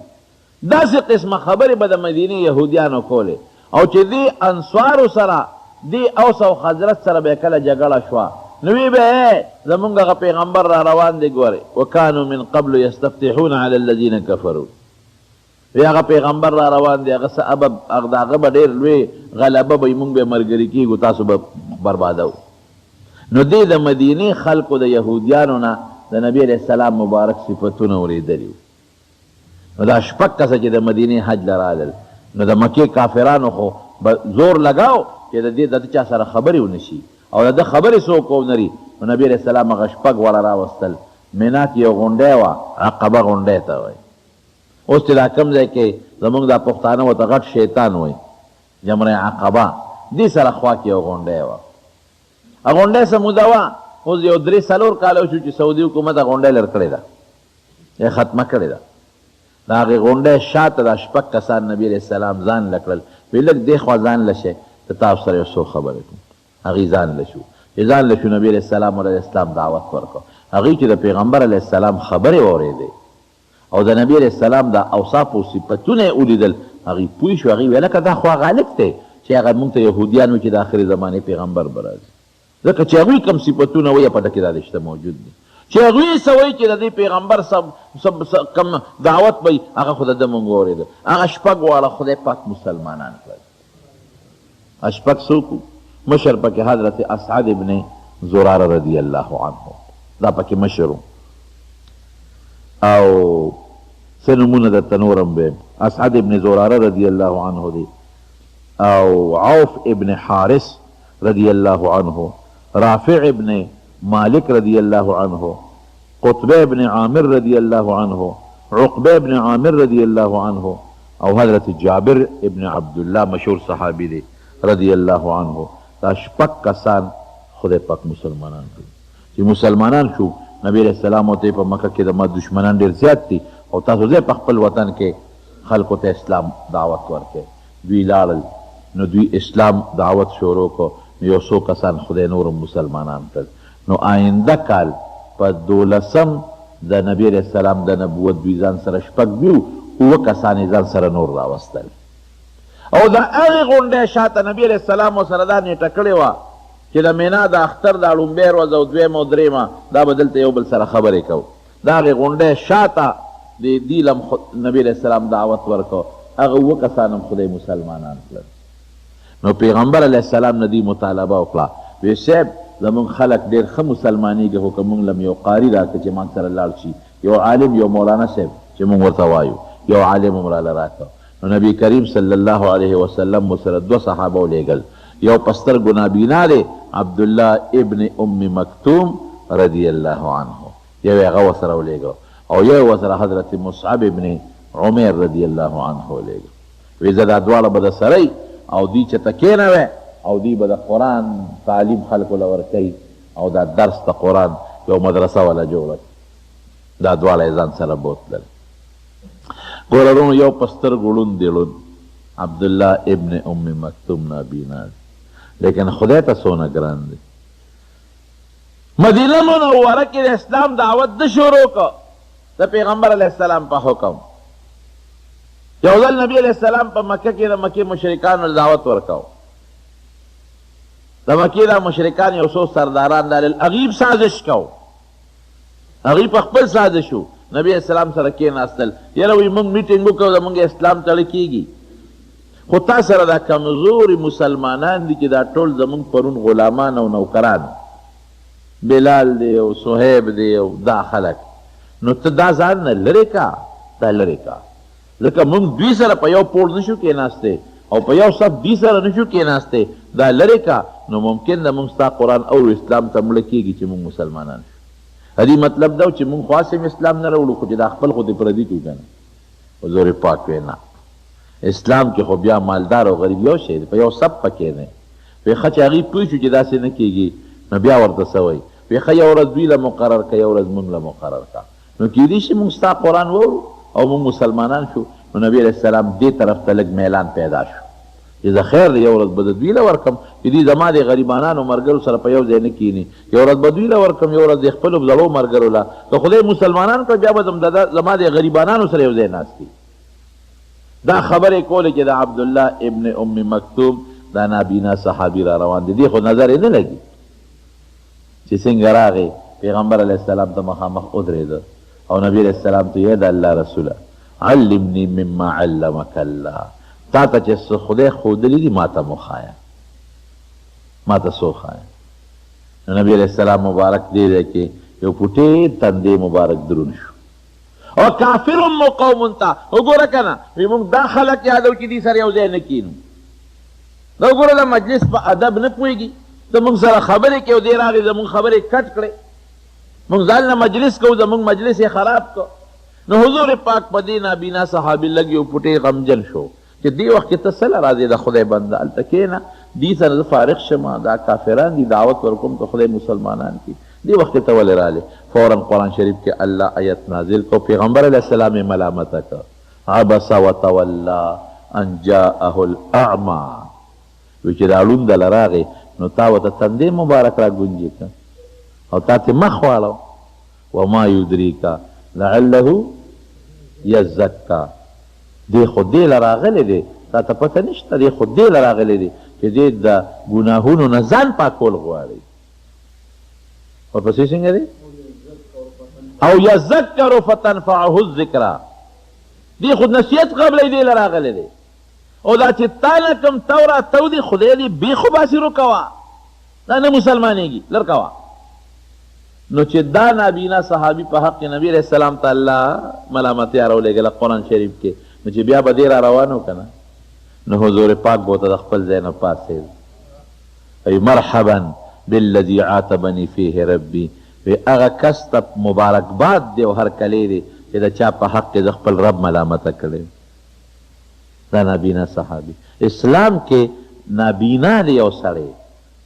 داسې قسمه خبرې به د مدینې یهودیانو کولې او چې دې انصارو سره دې اوس او خزرج سره به کله جګړه شوه نو وی به زمونږ هغه پیغمبر را روان دی ګورې وکانو من قبل یستفتحون علی الذین کفروا وی هغه پیغمبر را روان دی هغه سبب د هغه به ډېر لوی غلبه به مونږ به ملګري کېږو تاسو به بربادو نو دې د مدینې خلکو د یهودیانو نه د نبی علیه السلام مبارک صفتونه اورېدلي نو دا شپږ کسه چې د مدینې حج له رالل نو د مکې کافرانو خو زور لګاو چې د دې د چا سره خبرې ونه شي او د ده خبرې څوک ونري نو نبي علیه السلام هغه شپږ واړه راوستل مینا کې یو غونډی وه عقبه غونډی ته وایي اوس چې دا کوم ځای کې زمونږ دا پښتانه ورته غټ شیطان وایي جمره عقبه دې سره خوا کې یو غونډی وه هغه غونډی څه موده وه اوس یو 3-4 کاله وشو چې سعودي حکومت هغه غونډی لر کړې ده یا ختمه کړې ده د هغې غونډۍ شاته دا شپږ کسان نبي علیه السلام ځان له کړل وی لږ دې خوا ځان له شئ ته تاسو سره یو څو خبرې کوم هغې ځان له شو چې ځان له شو نبي علیه السلام علیه اسلام دعوت ورکړه هغې چې د پیغمبر علیه السلام خبرې واورېدې او د نبي علیه السلام د اوصاف او صفتونه یې ولیدل هغې پوه شو هغې ویل که دا خو هغه هلک دی چې هغه مونږ ته یهودیان و چې د آخرې زمانې پیغمبر به راځي ځکه چې هغوی کوم صفتونه وایي په ده کې دا رشته موجود دي چې هغوی څه وایي چې د دې پیغمبر کم دعوت به هغه خو د ده مونږ واورېده هغه شپږ واړه خدای پاک مسلمانان کړل شپږ څوک مشر پکې حضرت اسعد ابن زراره رضی الله عنه دا پکې مشر او څه نومونه درته نورم به اسعد ابن زراره رضی الله عنه دی او عوف ابن حارث رضی الله عنه رافع ابن مالک رضی الله عنه قطبه ابن عامر رضی الله عنه عقبه ابن عامر رضی الله عنه او حضرت جابر ابن عبدالله مشهور صحابی دی رضی الله عنه دا شپږ کسان خدای پاک مسلمانان کړي چې مسلمانان شو نبی علیہ السلام ته په مکه کې د ما دشمنان ډېر زیات دي او تاسو ځای په خپل وطن کې خلکو ته اسلام دعوت ورکړي دوی لاړل نو دوی اسلام دعوت شروع کو یو څو کسان خدای نور مسلمانان کړ نو آینده کال په 12 د نبی علیہ السلام د نبوت دوی ځان سره شپږ بیو اوه کسان یې ځان سره نور راوستل او د هغې غونډۍ شاته نبی علیہ السلام ورسره دا نیټه کړې وه چې د مینا د اختر دا لومبۍ ورځ او دویمه او درېیمه دا به دلته یو بل سره خبرې کوو د هغې غونډۍ شاته د دې لم نبی علیہ السلام دعوت ورکو هغه اوه کسان هم خدای مسلمانان کړل نو پیغمبر علیہ السلام نه دې مطالبه وکړه وی صاحب زمونږ خلک ډېر ښه مسلمانېږي خو که مونږ لم یو قاري راکړه چې مان سره لاړ شي یو عالم یو مولانا صاحب چې مونږ ورته وایو یو عالم هم راله راکړه نو نبی کریم صلی الله علیه وسلم ورسره دوه صحابه ولیږل یو په سترګو نابینا دی عبدالله ابن ام مکتوم رضی الله عنه یو یې هغه ورسره ولیږه او یو ورسره حضرت مصعب ابن عمر رضی الله عنه ولیږه وی زه دا دواړه به د سره او دی چې ته کېنوې او دی به د قرآن تعلیم خلکو له ورکوي او دا درس د قرآن یو مدرسه والا جوړه دا دواړه یې ځان سره بوتلل ګوره ورونو یو په سترګو ړوند دی ړوند عبدالله ابن ام مکتوم نابینا دی لیکن خدای ته څونه ګران دی مدینه منوره کې د اسلام دعوت د شروع کو د پیغمبر علیه السلام په حکم یو ځل نبی علیہ السلام په مکه کې د مکې مشرکانو دعوت ورکاو د مکې دا مشرکان یو څو سرداران دا هغوی سازش کو هغوی په خپل سازش و نبی علیہ السلام سره کېناستل یاره وایي موږ میټینګ وکړو زموږ اسلام تړه کېږي خو تا سره دا کمزوري مسلمانان دي چې دا ټول زموږ پرون غلامان او نوکران بلال دی او صهیب دی او دا خلک نو ته دا ځان نه لرې کا دا لرې کا ځکه موږ دوی سره په یو پوړ نشو کېناستی او په یو صف دوی سره نشو کېناستی دا لرې کا نو ممکن ده موږ ستا قرآن او اسلام ته مړه کېږي چې موږ مسلمانان شو دې مطلب دا چې موږ خاص اسلام نه راوړو خو چې دا خپل خو دې پردي کړو که نه حضور پاک وی نه اسلام کې خو بیا مالدار او غریب یو شی دی په یو صف پکې دی وی ښه چې هغوی پوه شو چې داسې نه کېږي نو بیا ورته څه وایي وی ښه یو ورځ دوی له مقرر که یو ورځ موږ له مقرر که نو کېدای شي موږ ستا قرآن وورو او موږ مسلمانان شو نو نبی علیہ السلام دې طرف ته لږ میلان پیدا شو چې زه خیر دی یو ورځ به د دوی له ورکم چې دوی زما د غریبانانو ملګرو سره په یو ځای نه کښېني یو ورځ به دوی له ورکم یو ورځ د خپلو زړو ملګرو له که خدای مسلمانان کړه بیا به زما د غریبانانو سره یو ځای ناست دي دا خبرې کولې چې د عبدالله ابن ام مکتوم دا نابینا صحابي را روان دی دې خو نظر یې نه لګي چې څنګه راغی پیغمبر علیه السلام ته مخامخ ودرېده او نبی علیه السلام ته یې د الله رسوله علمني مما علمك الله تا ته چې خدای ښودلي دي ما ته مو ښایه ما ته څو ښایه نو نبی علیه السلام مبارک دې دی کې یو پوټې تندې مبارک درون شو او کافر مو قوم ته وګوره که نه وی موږ دا خلک یادو چې دې سره یو ځای نه کینو دا وګوره د مجلس په ادب نه پوهېږي ته موږ سره خبرې کوي او دې راغې زموږ خبرې کټ کړې موږ ځان نه مجلس کوو زموږ مجلس یې خراب کو نو حضور پاک په دې نابینا صحابي لږ یو پوټې غمجن شو چې دې وخت کې ته څه له راځې د خدای بنده هلته کښېنه دې سره زه فارغ شمه دا کافران دي دعوت ورکوم که خدای مسلمانان کړي دې وخت کې ته ولې رالې فوراً قرآن شریف کې الله آیت نازل کو پیغمبر علیه السلام یې ملامته کړه عبس وتولا ان جاءه الاعمى وی چې دا ړوند له راغې نو تا ورته تندې مبارک را ګونجې کړه او تا ته مخ واړو وما یدریکا لعله یزکا دی خو دې له راغلی دی تا ته پته نشته دی خو دې له راغلی دی چې دې د ګناهونو نه ځان پاکول غواړي ورپسې څنګه دی او یذکر فتنفعه الذکرا دی خو نصیحت قبلی دی له راغلی دی او دا چې تا نه کوم تو راتو دی خدای دې بیخو باسي روکوه دا نه مسلمانېږي لر کوه. نو چې دا نابینا صحابي په حق نبی علیہ السلام ته الله ملامتیا راولېږله قرآن شریف کې، نو چې بیا به دې را روان و که نه، نو حضور پاک به ورته د خپل ځای نه پاڅېد، ای مرحبا بالذي عاتبني فيه ربي، وی هغه کس ته مبارکباد دی او هر کلی دی چې د چا په حق کې د خپل رب ملامته کړی. دا نابینا صحابي. اسلام کې نابینا دی یو سړی،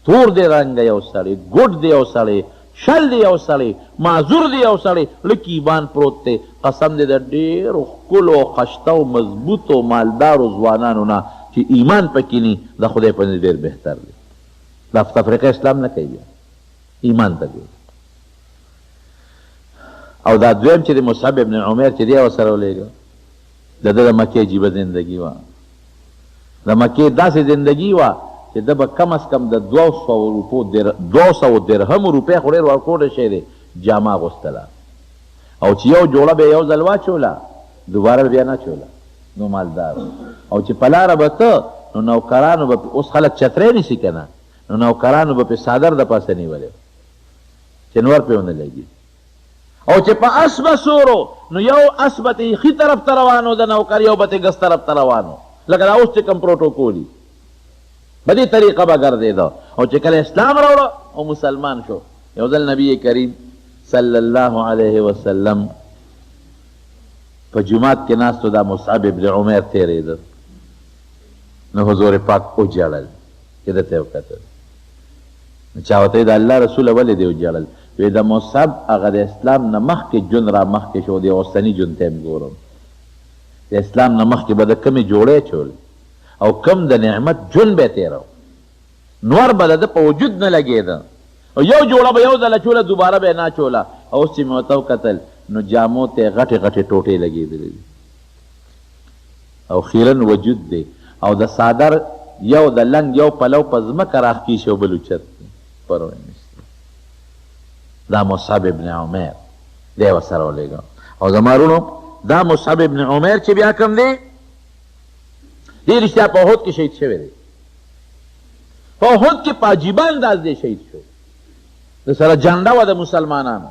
تور دی رنګه یو سړی، ګوډ دی یو سړی، شل دی یو سړی، معذور دی یو سړی، لږ ایمان پروت دی، قسم دی د ډېرو ښکلو او خشته او مضبوطو مالدارو ځوانانو نه چې ایمان پکې ني، د خدای په نزد ډېر بهتر دی. دا تفریقه اسلام نه کوي، ایمان ته ګوري. او دا دویم چې د مصعب ابن عمیر چې دی ورسره ولېږه، د ده د مکې عجیبه زندګي وه. د مکې داسې زندګي وه چې ده به کم از کم د 200 درهم روپۍ خو ډېر ورکوټه شی دی جامه اغوستله، او چې یو جوړه به یو ځل واچوله دوباره بیا نه چوله، نو مالدار. او چې په لاره به ته نو نوکرانو به اوس خلک چترۍ نیسي که نه، نو نوکرانو به پې څادر د پاسه نیولی چې نور پې ونه لګي. او چې په اس به سورو نو یو اس به ته ښي طرف ته روانو، د نوکر یو به ته ګس طرف ته روانو، لکه دا اوس چې کوم پروټوکولي په دې طریقه به ګرځېده. او چې کله اسلام راوړه او مسلمان شو، یو ځل نبی کریم صلی الله علیه وسلم په جومات کې ناست و، دا مصعب ابن عمیر تېرېده، نو حضور پاک وجړل چې ده ته یې وکتل. چا ورته د الله رسوله ولې دې وجړل؟ وی د مصعب هغه د اسلام نه مخکې ژوند را مخکې شو، د اوسني ژوند ته یې ګورم، د اسلام نه مخکې به د کمې جوړې چول او کم د نعمت ژوند به یې تېرو، نور به د ده په وجود نه لګېده، او یو جوړه به یو ځله چوله دوباره به یې نه چوله. اوس چې مې ورته وکتل نو جامو ته یې غټې غټې ټوټې لګېدلې دي او خیرن وجود دی، او د صادر یو د لنګ یو پلو په ځمکه راښکي شي او بل اوچت دی، پروا یې نشته. دا مصعب ابن عمیر دی ورسره ولېږه. او زما وروڼو دا مصعب ابن عمیر چې بیا کوم دی، دې رښتیا په احد کې شهید شوی دی. په احد کې په عجیبه انداز دی شهید شو. د سره جنډه وه د مسلمانانو،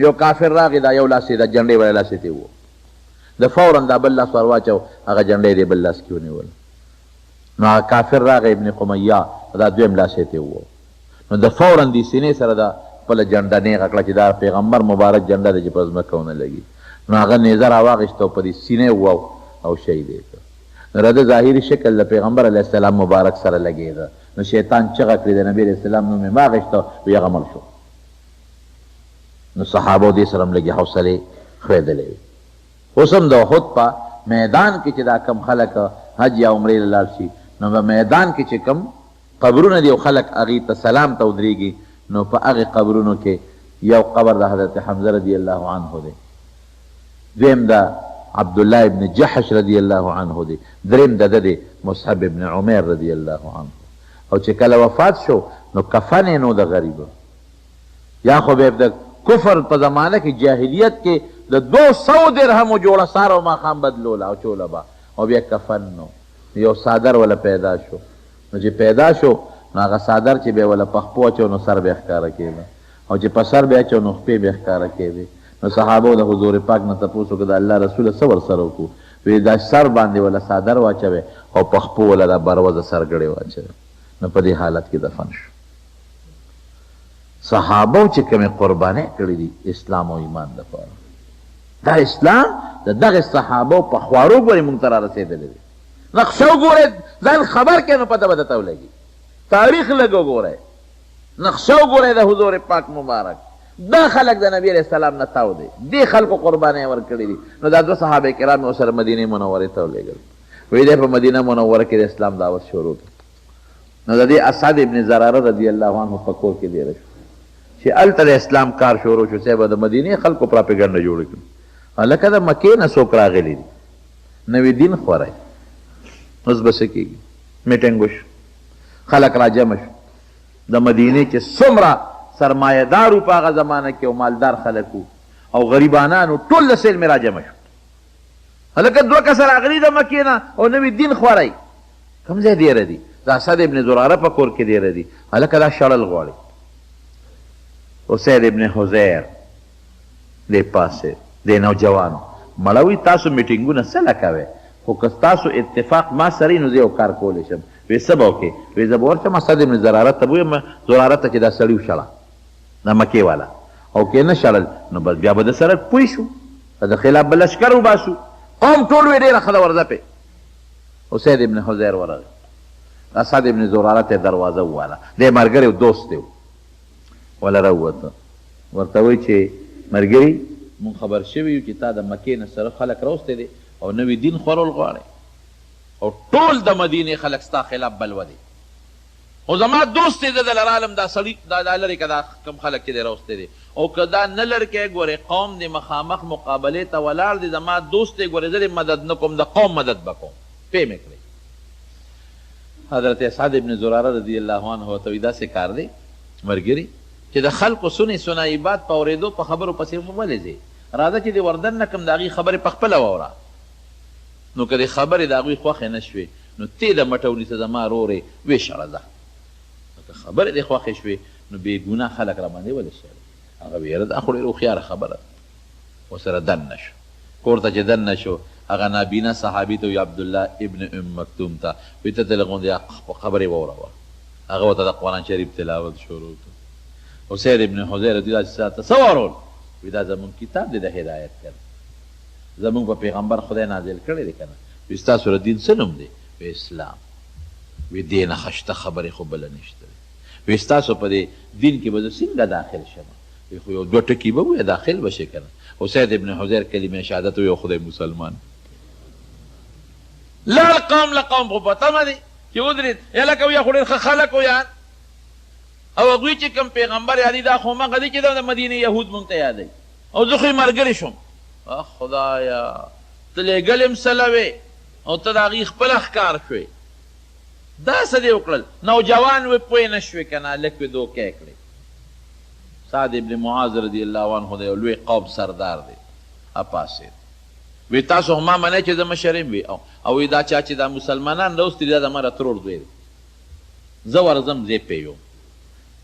یو کافر راغی، دا یو لاس یې د جنډې بله لاس یې ته وو، د فورا دا بل لاس ور واچو، هغه جنډه یې د بل لاس کې ونیول. نو هغه کافر راغی ابن قمیه، دا دویم لاس یې ته وو، نو د فورا دې سینې سره دا خپله جنډه نیغه کړه چې دا پیغمبر مبارک جنډه ده چې په ځمکه ونه لګي. نو هغه نیزه راواخېسته او په دې سینې وواو او شهید یې کړ. نو د ده ظاهري شکل د پیغمبر علیه السلام مبارک سره لګېده. نو شیطان چغه کړې د نبي علیه السلام نوم یې واخېسته، وی هغه مړ شو. نو صحابو دې سره هم لږې حوصلې ښویېدلې وې. اوس هم د احد په میدان کې چې دا کم خلک حج یا عمرې له لاړ شي، نو په میدان کې چې کم قبرونه دي او خلک هغې ته سلام ته ودرېږي، نو په هغې قبرونو کې یو قبر د حضرت حمزه رضی الله عنه دی، دویم د عبدالله ابن جحش رضی الله عنه دی، دریم د ده دی مصعب ابن عمیر رضی الله عنه. او چې کله وفات شو نو کفن یې نو د غریبه، یا خو به د کفر په زمانه کې جاهلیت کې د 200 درهمو جوړه سار او ماښام بدلوله او چوله به، او بیا کفن نو یو صادر ولا پیدا شو. نو چې پیدا شو نو هغه صادر چې به ولا په خپو اچو نو سر به یې ښکاره کېده، او چې په سر به یې اچو نو خپې به یې ښکاره کېدې. نو صحابو د حضور پاک نه تپوس وکړه د الله رسوله څه ورسره وکړو؟ وی دا سر باندې ولا صادر واچوې او په خپو ولا دا بروزه سرګړې واچوې. نو په دې حالت کې دفن شو. صحابو چې کومې قربانۍ کړې دي اسلام او ایمان دپاره، دا اسلام د دغه صحابو په خوارو ګورې مونږ ته را رسېدلی دی. نقشه وګورئ، ځان خبر کړئ نو پته به درته ولګي. تاریخ لږ وګورئ، نقشه وګورئ د حضور پاک مبارک. دا خلک د نبی علیه السلام نه تاو دی، دې خلکو قربانۍ ورکړي دي. نو دا 2 صحابه کرام یې ورسره مدینې منورې ته ولېږل. وایي دی په مدینه منوره کې د اسلام دعوت شروع کړ. نو د دې اسعد ابن زراره رضی الله عنه په کور کې دیره شو چې هلته د اسلام کار شروع شو. صاحب د مدینې خلکو پراپیګنډه جوړه کړي، هلکه د مکې نه څوک راغلي دي، نوی دین خورئ. اوس به څه کېږي؟ میټنګ وشو، خلک را جمع شو. د مدینې چې څومره سرمایهدارو په هغه زمانه کې او مالدار خلک او غریبانانو ټول د سیل مې را جمع شو. هلکه 2 کسه راغلي د مکې نه او نوی دین خورئ. کوم ځای دیره دي؟ د اسد ابن زراره په کور کې ډېره دي هلکه دا شړل غواړي اسید ابن حزیر دی پاسې دی نوجوانو مړوي تاسو میټینګونه څه لکوئ خو که تاسو اتفاق ما سره نو زه یو کار کولی شم وی څه به وکړې وی زه به ورشم اسد ابن زراره ته به ویم زراره ته چې دا سړي وشړه دا مکې والا او که نه شړل نو بس بیا به د سره پوه شو د خلاف به لشکر وباسو قوم ټول وی ډېره ښه ده ورځه پې اسید ابن حزیر ورغی اسد ابن زراره ته دروازه وواله دی ملګری دوست دی وله راووته ورته وایي چې ملګري مونږ خبر شوي یو چې تا د مکې نه سره خلک راوستی دی او نوی دین خورول غواړي او ټول د مدینې خلک ستا خلاف بلوه دی او زما دوست دی د لرالم دا سړي دا لرې که دا کم خلک چې دی راوستی دی او که دا نه لړکی ګورې قوم دی مخامخ مقابلې ته ولاړ دی زما دوست دی ګورې زه مدد نه کوم د قوم مدد به کوم پې مې کړئ حضرت اسعد ابن زراره رضی الله عنه ورته وایي داسې کار دی ملګري چې د خلقو سنې سنایبات په اورېدو په خبرو پسې ولې ځې راځه چې د وردن نه کوم د هغې خبرې په خپله واوره نو که د خبرې د هغوی خوښې نه شوې نو تی د مټه ونیسه زما رورې ویې شړه ځه نو که خبرې د خوښې شوې نو بې ګناه خلک را باندې ولې شړې هغه ویره دا خو ډېره هوښیاره خبره ده ورسره دننه شو کور ته چې دننه شو هغه نابینا صحابي ته وي عبدالله ابن ام مکتوم ته وایي ته دلې غوندې خبرې واوروه هغه ورته د قرآن شریف تلاوت شروع کړ اسید ابن حزیر رضی الله عنه ته څه واورول وایي دا زمونږ کتاب دی د هدایت کړی زمونږ په پیغمبر خدای نازل کړی دی که نه وایي ستاسو د دین څه نوم دی وایي اسلام وایي دې نه ښه شته خبرې خو بله نشته دی وایي ستاسو په دې دین کې به زه څنګه داخل شم وایي خو یو دوه ټکي به ووایه داخل به شې که نه اسید ابن حزیر کلمه شهادت وایي او خدای مسلمان لاړ قوم له قوم خو په تمه دی چې ودرېد لکه ویا خو ډېر ښه خلک و یان او هغوی چې کوم پیغمبر یادي دا خو مغه دی چې د مدینې یهود مونږ ته یادوي او زه خو یې ملګری شوم خدایا ته لېږلې م سلوې او ته د هغې خپله ښکار شوې دا څه دې وکړل نوجوان وې پوه نه شوې که نه لږ وې دوکې کړې سعد ابن معاذ رضی الله عنه دی یو لوی قوم سردار دی اپاسېد وی تاسو هم ما منئ چې زه مشر یم وي او وی دا چا چې دا مسلمانان راوستي دي دا زما را ترور زوی دی زه ورځم زه پې یم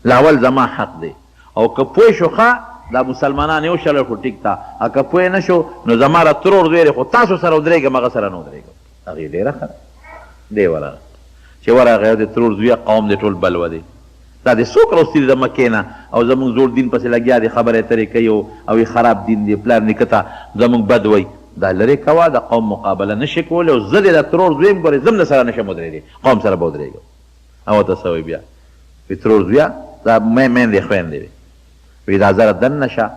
لاول زما حق دی او که پوه شو ښه دا مسلمانان یو شلل خو ټیک ته او که پوه نه شو نو زما را ترور زوی دی خو تاسو سره ودرېږم هغه سره نه ودرېږم هغې ډېره ښه ده دی ورغه چې ورغی د ترور زویه قوم دی ټول بلوه دی دا د څوک راوستي دي د مکې نه او زمونږ زوړ دین پسې لګیا دی خبرې اترې کوي او یې خراب دین دی پلار نیکه ته زمونږ بد وایي دا لرې کوه د قوم مقابله نه شي کولی او زه دې د ترور زوی یم ګورې زه هم درسره نه شم ودرېدی قوم سره به ودرېږم او ورته څه وایي بیا وایي ترور زویه دا میندې خویندې وي وایي دا زره دننه شه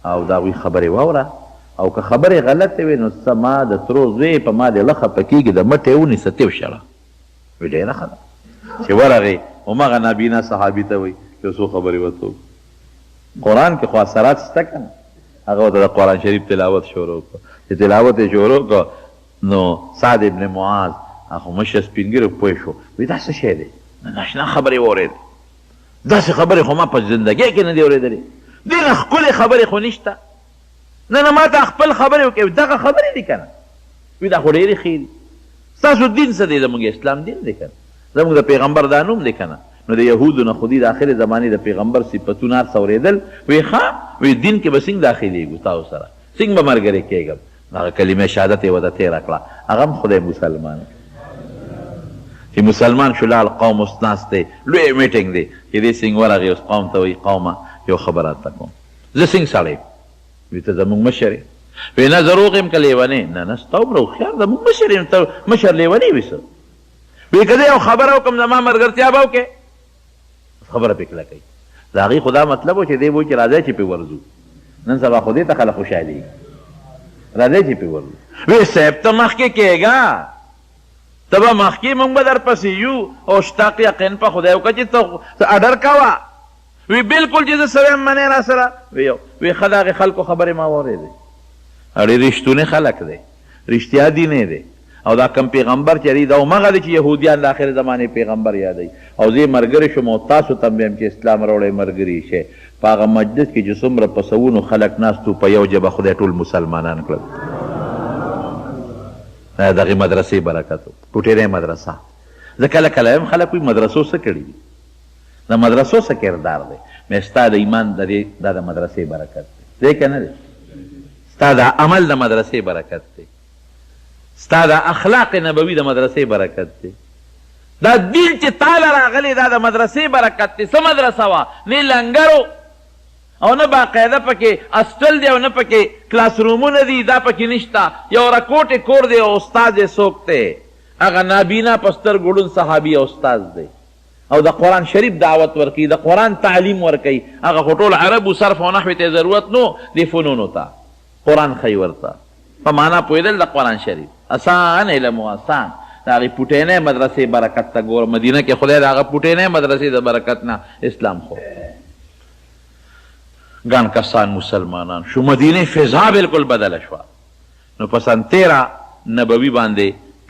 او د هغوی خبرې واوره او که خبرې غلطې وي نو څه ما د ترور زوی په ما دې لخه پکېږي د مټې ونیسه تېو شړه وایي ډېره ښه ده چې ورغې همغه نابینا صحابي ته وایي یو څو خبرې ورته قرآن کې خو اثرات شته که نه هغه ورته د قرآن شریف تلاوت شروع کړه چې تلاوت یې شروع کړه نو سعد ابن معاذ هغه مشر سپین ږیری پوه شو وایي دا څه شی دی ناشنا خبرې واورېدې داسې خبرې خو ما په زندګۍ کې نه دي اورېدلې دې نه ښکلې خبرې خو نشته نه ما ته خپل خبرې وکړې دغه خبرې دي که نه وایي دا خو ډېرې ښې دي ستاسو دین څه دی زموږ اسلام دین دی که نه زموږ د پیغمبر دا نوم دی که نه نو د یهودو نه خو دي د آخرې زمانې د پیغمبر صفتونه هر څه اورېدل وایي ښه وایي دین کې به څنګه داخلېږو تاسو سره څنګه به ملګری کېږم هغه کلمه شهادت یې ورته تېره کړه هغه هم خدای مسلمان چې مسلمان شو لاړ قوم اوس ناست دی لوی میټینګ دی چې دې څنګه ورغې اوس قوم ته وایي قومه یو خبره درته کوم زه څنګه سړی وایي ته زموږ مشر یې وایي نه زه روغ یم که لیونی نه نه ستا عمره هوښیار زموږ مشر یم ته مشر لیونی وي څه وایي که زه یو خبره وکړم زما ملګرتیا به وکړې خبره پې کلکوي د هغې خو دا مطلب و چې دی به وایي چې راځئ چې پې ورځو نن سبا خو دې ته خلک خوشحالېږي راځئ چې پې ورځو وایي صاحب ته مخکې کېږه ته به مخکې مونږ به درپسې یو او شتاق یقین په خدای وکړه چې ته اډر کوه وی بالکل چې زه سوی یم منې را سره وی ښه د هغې خلکو خبرې ما واورېدې ډېر رښتونې خلک دی رښتیا دینې دی او دا کم پیغمبر چې دی دا همغه دی چې یهودیان د آخر زمانې پیغمبر یادوي او زه یې ملګری شوم او تاسو ته هم ویم چې اسلام راوړی ملګري شئ په هغه مجلس کې چې څومره په سوونو خلک ناست وو په یو ژبه خدای ټول مسلمانان کړل دغې مدرسې برکت و ټوټېری مدرسه زه کله کله هم خلک وایي مدرسو څه کړي دي د مدرسو څه کردار دی مې ستا د ایمان دا د مدرسې برکت دی دی که نه دی ستا د عمل د مدرسې برکت دی ستا د اخلاق نبوي د مدرسې برکت دی دا دین چې تاله راغلی دا د مدرسې برکت دی څه مدرسه وه نه لنګرو او نه باقاعده پکې اسټل دی او نه پکې کلاس رومونه دي دا پکې نشته یو رکوټې کور دی او استاد یې څوک دی هغه نابینا په سترګو ړوند صحابي او استاد دی او د قرآن شریف دعوت ورکوي د قرآن تعلیم ورکوي هغه خو ټول عربو صرف او نحوې ته ضرورت نو دې فنونو ته قرآن ښیي ورته په معنا پوهېدل د قرآن شریف اسان علم و اسان د هغې پوټینۍ مدرسې برکت ته ګوره مدینه کې خدای د هغه پوټینۍ مدرسې د برکت نه اسلام خو ګڼ کسان مسلمانان شو مدینې فضا بالکل بدله شوه نو په سن 13 نبوي باندې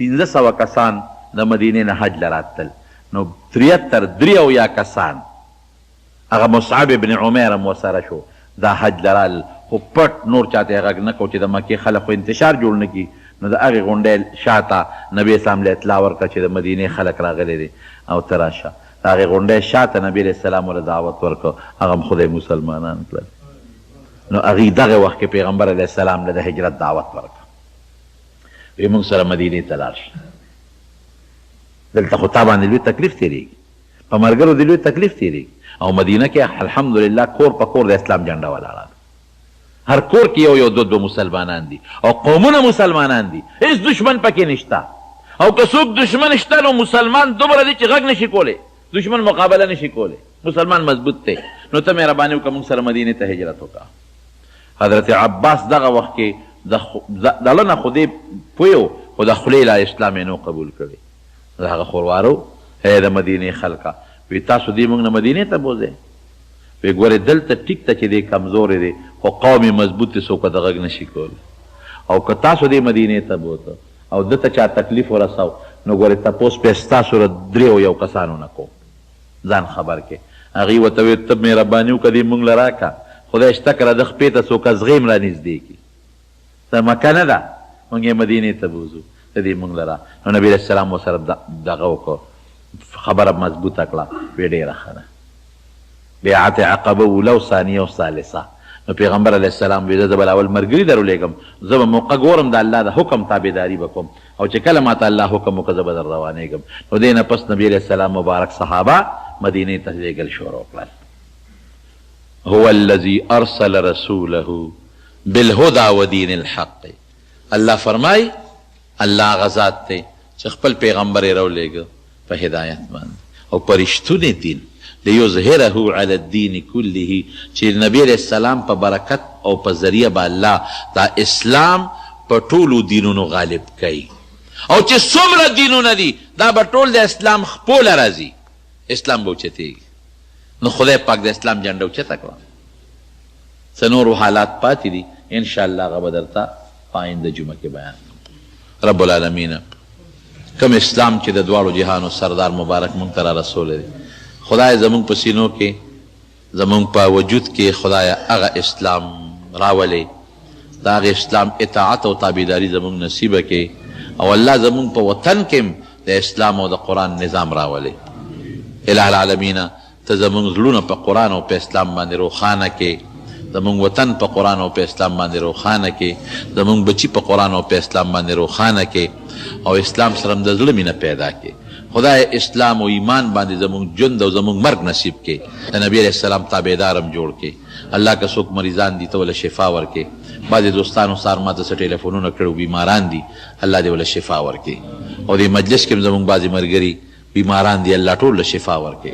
1500 کسان د مدینې نه حج له راتلل نو 73 کسان هغه مصعب ابن عمیر هم ورسره شو دا حج لرال خو پټ نور چاته غږ نه کو چې د مکې خلک خو انتشار جوړ نه کي نو د هغې غونډۍ شاته نبي اسلام له اطلاع ورکړه چې د مدینې خلک راغلی دي او ته راشه د هغې غونډۍ شاته نبي علیه السلام ورله دعوت ورکړه هغه هم خدای مسلمانان کړل نو هغې دغه وخت کې پیغمبر علیه السلام له د هجرت دعوت ورکړه وی موږ سره مدینې ته لاړ شه دلته خو تا باندې لوی تکلیف تېرېږي په ملګرو د لوی تکلیف تېرېږي او مدینه کې الحمدلله کور په کور د اسلام جنډه ولاړه هر کور کې یو یو دو مسلمانان دي او قومونه مسلمانان دي هیڅ دشمن پکې نشته او که څوک دشمن شته نو مسلمان دومره دی چې غږ نشي کولی دشمن مقابله نشي کولی مسلمان مضبوط دی نو ته مهرباني وکړه موږ سره مدینې ته هجرت وکړه حضرت عباس دغه وخت کې دله نه خو دې پوه خو د خولې لا اسلام یې نو قبول کړی د هغه خوروارو ای د مدینې خلکه وی تاسو دې موږ نه مدینې ته بوځئ وی ګورې دلته ټیک ته چې دی کمزورې دی خو قوم یې مضبوط دی څوک د غږ نشي کولی او که تاسو دې مدینې ته بوته او ده ته چا تکلیف ورسو نو ګورې تپوس پې ستاسو له 3 کسانو نه کوم ځان خبر کې هغې ورته ویل ته مهرباني وکړه دې موږ له راکړه خدای شته کړه د خپې ته څوک ازغیم را نږدې کړي دا مکه نه ده موږ یې مدینې ته بوځو ته دې موږ له را نو نبي علیه السلام ورسره دغه وکړو خبره مضبوطه کړه وی ډېره ښه ده بیعت عقبه اوله او ثانیه او ثالثه نو پیغمبر علیه السلام وی زه به اول ملګري درولېږم زه به موقع ګورم د الله د حکم تابعداري به کوم او چې کله ماته الله حکم وکړه زه به در روانېږم نو دې نه پس نبي علیه السلام مبارک صحابه مدینې ته لېږل شروع کړل هو الذي ارسل رسوله بالهدى ودين الحق الله فرمای الله غزاد ته چې خپل پیغمبر یې راولېږه په هدایت باندې او پرشتونی دین لیظهره علی الدین کله چې نبی علیہ السلام په برکت او په ذریعه به الله دا اسلام په ټولو دینونو غالب کوي او چې څومره دینونه دي دا به ټول د اسلام خپله راځي اسلام به اوچتېږي نو خدای پاک د اسلام جنډه اوچته کړه څه نورو حالات پاتې دي انشاءالله هغه به درته په آینده جمعه کې بیان رب العالمین کم اسلام چې د دواړو جهانو سردار مبارک مونږ ته را رسولی دی خدای زمونږ په سینو کې زمونږ په وجود کې خدای هغه اسلام راولې د هغې اسلام اطاعت او تابعداري زمونږ نصیبه کې او الله زمونږ په وطن کې د اسلام او د قرآن نظام راولې اله العالمین ته زمونږ زړونه په قرآن او په اسلام باندې روښانه کې زمونږ وطن په قرآن او په اسلام باندې روښانه کې زمونږ بچي په قرآن او په اسلام باندې روښانه کې او اسلام سره د زړه مینه پیدا کې خدای اسلام او ایمان باندې زمونږ ژوند او زمونږ مرګ نصیب کې د نبی علیه السلام تابعدار هم جوړ کې الله که څوک مریضان دي ته وله شفا ورکې بعضې دوستانو سار ما ته څه ټلیفونونه کړي بیماران دي الله دې وله شفا ورکې او دې مجلس کې هم زمونږ بعضې ملګري بیماران دي الله ټول له شفا ورکې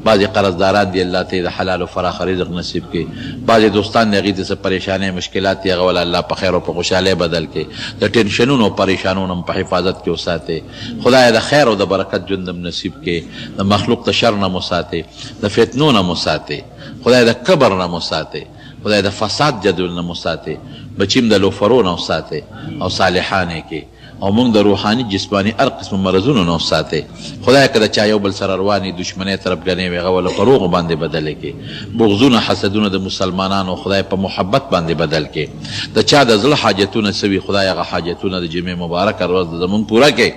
بعضې قرضداران دي الله ته د حلال او فراخ رزق نصیب کې بعضې دوستان دي هغې ته څه پریشانۍ مشکلات دي هغه وله الله په خیر او په خوشحالۍ بدل کې د ټینشنونو او پریشانونو هم په حفاظت کې وساتې خدای د خیر او د برکت ژوند هم نصیب کې د مخلوق د شر نه مو ساتې د فتنو نه مو ساتې خدای د کبر نه مو ساتې خدای د فساد جدول نه مو ساتې بچیم د لوفرو نه وساتې او صالحانې کې او موږ د روحاني جسماني هر قسم مرضونو نه وساتې خدای که د چا یو بل سره رواني دشمنۍ طرفګنۍ وي هغه وله په روغو باندې بدلې کې بغضونه حسدونه د مسلمانانو خدای په محبت باندې بدل کې د چا د زړه حاجتونه سوي خدای هغه حاجتونه د جمعې مبارکه ورځ زمونږ پوره کې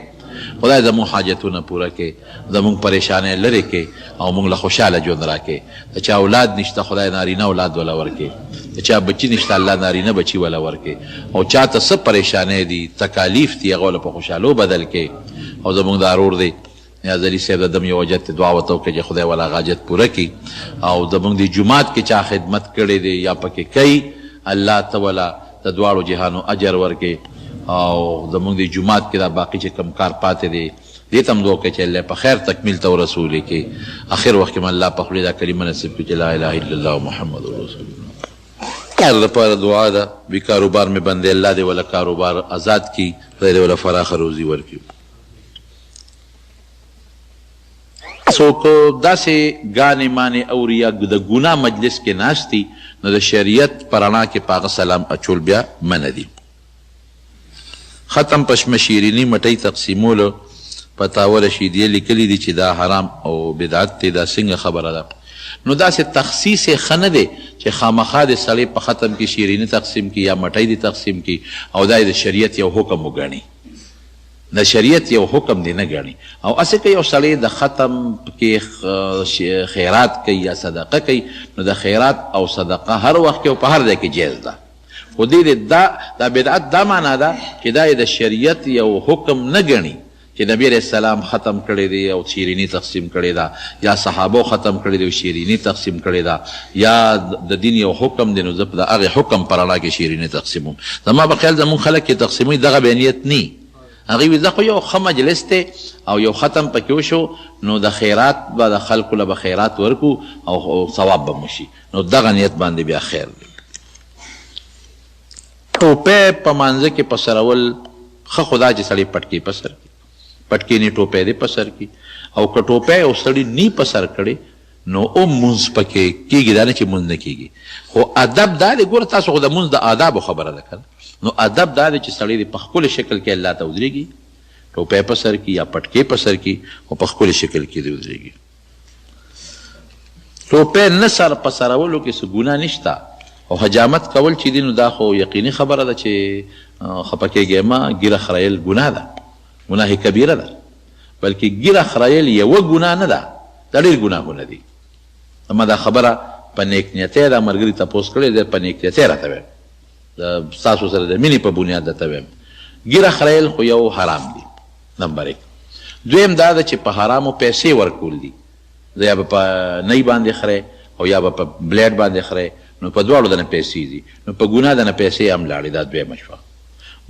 خدای زموږ حاجتونه پوره کړي، زموږ پریشانۍ لرې کړي او موږ له خوشحاله ژوند راکړي. د چا اولاد نشته خدای نارینه اولاد وله ورکړي، د چا بچي نشته الله نارینه بچي وله ورکړي، او چاته څه پریشانۍ دي تکالیف دي هغه په خوشحالو بدل کړي. او زموږ دا ورور دی نیاز علي صاحب د دم یو حاجت ته دعا ورته وکړي چې خدای وله هغه حاجت پوره کړي. او زموږ د جومات کې چا خدمت کړی دی یا پکې کوي الله ته وله د دواړو جهانو اجر ورکړي. او زموږ د جومات کې دا باقي چې کم کار پاتې دی دې ته هم دعا کوي چې الله په خیر تکمیل ته ورسولې کړي. اخر وخت کې م الله په خولې دا کلمه نصیب کړي چې لا اله الا الله محمد رسول الله. هر لپاره دعا ده. بی کاروبار مې بندې الله دې وله کاروبار آزاد کړي، خدای دې وله فراخه روزي ورکړي. څوک داسې ګانې مانې اوري یا د ګناه مجلس کې ناست دي نو د شریعت په رڼا کې په هغه سلام اچول بیا منع دي. ختم پشم شیرینی مټۍ تقسیمولو فتاوی رشیدیه لیکلی دي چې دا حرام او بدعت دی. دا څنګه خبره ده؟ نو داسې تخصیص یې ښه نه دی چې خامخا د سړی په ختم کې شیریني تقسیم کړي یا مټۍ دې تقسیم کړي او دا د شریعت یو حکم وګڼي. د شریعت یو حکم دی نه ګڼي. او هسې که یو سړی د ختم کې خیرات کوي یا صدقه کوي نو د خیرات او صدقه هر وخت کې او په هر ځای کې جایز ده. خو دې دا بدعت دا معنا ده چې دا د شریعت یو حکم نه ګڼي چې نبی علیہ السلام ختم کړی دی او شیریني تقسیم کړی ده یا صحابو ختم کړی دی او شیریني تقسیم کړی ده یا د دین یو حکم دی نو زه په د هغې حکم پر رڼا کې شیریني تقسیموم. زما په خیال زموږ خلک چې تقسیموي دغه به نیت نه هغوی وي زه خو یو ښه مجلس دی او یو ختم پکې وشو نو د خیرات به د خلکو له به خیرات ورکو او ثواب به مو شي نو دغه نیت باندې بیا خیر دی. ټوپۍ په مانځه کې په سرول ښه خو دا چې سړی پټکې په سر کړي، پټکې نه ټوپۍ دې په سر کړي. او که ټوپۍ یو سړي نی په سر کړې نو مونځ پکې کېږي، دا نه چې مونځ نه کېږي. خو ادب دا دی، ګوره تاسو خو د مونځ د آدابو خبره ده که نو ادب دا دی چې سړی دې په ښکلي شکل کې الله ته ودرېږي، ټوپۍ په سر کړي یا پټکې په سر کړي او په ښکلي شکل کې دې ودرېږي. ټوپۍ نه سر په سرولو کې څه ګناه نشته. او حجامت کول چې دي نو دا خو یقیني خبره ده چې خفه کېږئ مه، ږیره خریل ګناه ده، ګناه کبیره ده. بلکې ږیره خریل یوه ګناه نه ده، دا ډېر ګناهونه دي. ما دا خبره په نیک نیتۍ دا ملګري تپوس کړی دی، په نیک نیتۍ راته وایم، ستاسو سره د مینې په بنیاد درته وایم. ږیره خریل خو یو حرام دي نمبر 1. دویم دا ده چې په حرامو پیسې ورکول دي، یا به په نی باندې خرې او یا به په بلیډ باندې خرې نو په دواړو دنه پیسې دي نو په ګناه دنه پیسې هم لاړې. دا دویمه شوه.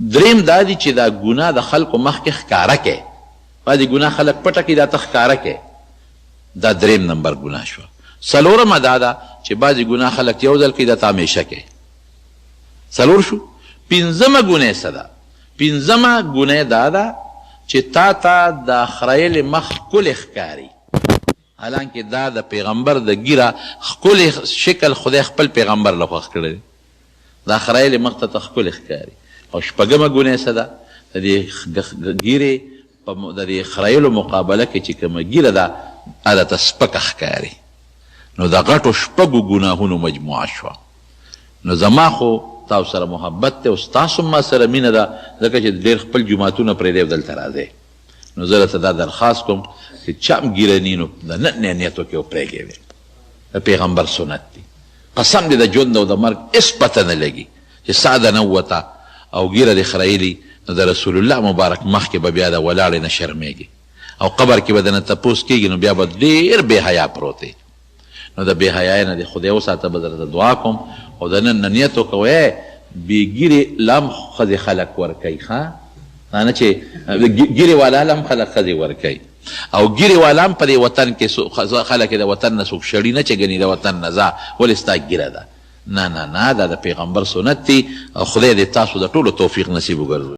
دریم دا دی چې دا ګناه د خلکو مخکې ښکاره کړې، بعضې ګناه خلک پټه کړي دا ته ښکاره کړې، دا دریم نمبر ګناه شوه. څلورمه دا ده چې بعضې ګناه خلک یو ځل کوي دا ته همیشه کوي. څلور شو. پنځمه ګناه څه ده؟ پنځمه ګناه دا ده چې تا ته د خریلې مخ ښکلې ښکاري، حالانکه دا د پیغمبر د ګیره ښکلې شکل خدای خپل پیغمبر له خوښ کړی دی، دا خریلې مخ ته ښکلې ښکاري. او شپږمه ګناه څه ده؟ د دې ګیرې د دې خریلو مقابله کې چې کومه ګیره ده هغه ته سپکه ښکاري. نو د غټو شپږو ګناهونو مجموعه شوه. نو زما خو تاسو سره محبت دی او ستاسو ما سره مینه ده، ځکه چې ډېر خپل جوماتونه پرېږدی او دلته راځئ. نو زه درته دا درخواست کوم چې چا هم ګیره نی نو د نن نیت وکړي او پرېږدی. د پیغمبر سنت دی. قسم دی د ژوند او د مرګ هېڅ پته نه لګي چې ساه ده نووته او ګیره دې خریلي نو د رسول الله مبارک مخکې به بیا د ولاړې نه شرمېږي او قبر کې به دنه تپوس کېږي نو بیا به ډېر بې حیا پروت دی. نو د بې حیایۍ نه دې خدای وساته. به درته دعا کوم او د نن نه نیت وکوئ بې ګیرې لم ښځې خلک ورکوي، ښه نه چې ګیرې والا لم خلک ښځې ورکوي او ګیرې والا هم په دې وطن کې خلک د وطن نه څوک شړي نه چې ګنې د وطن نه ځه ولې ستا ګیره ده. نه نه نه، دا د پیغمبر سنت دی او خدای دې تاسو د ټولو توفیق نصیب وګرځوي.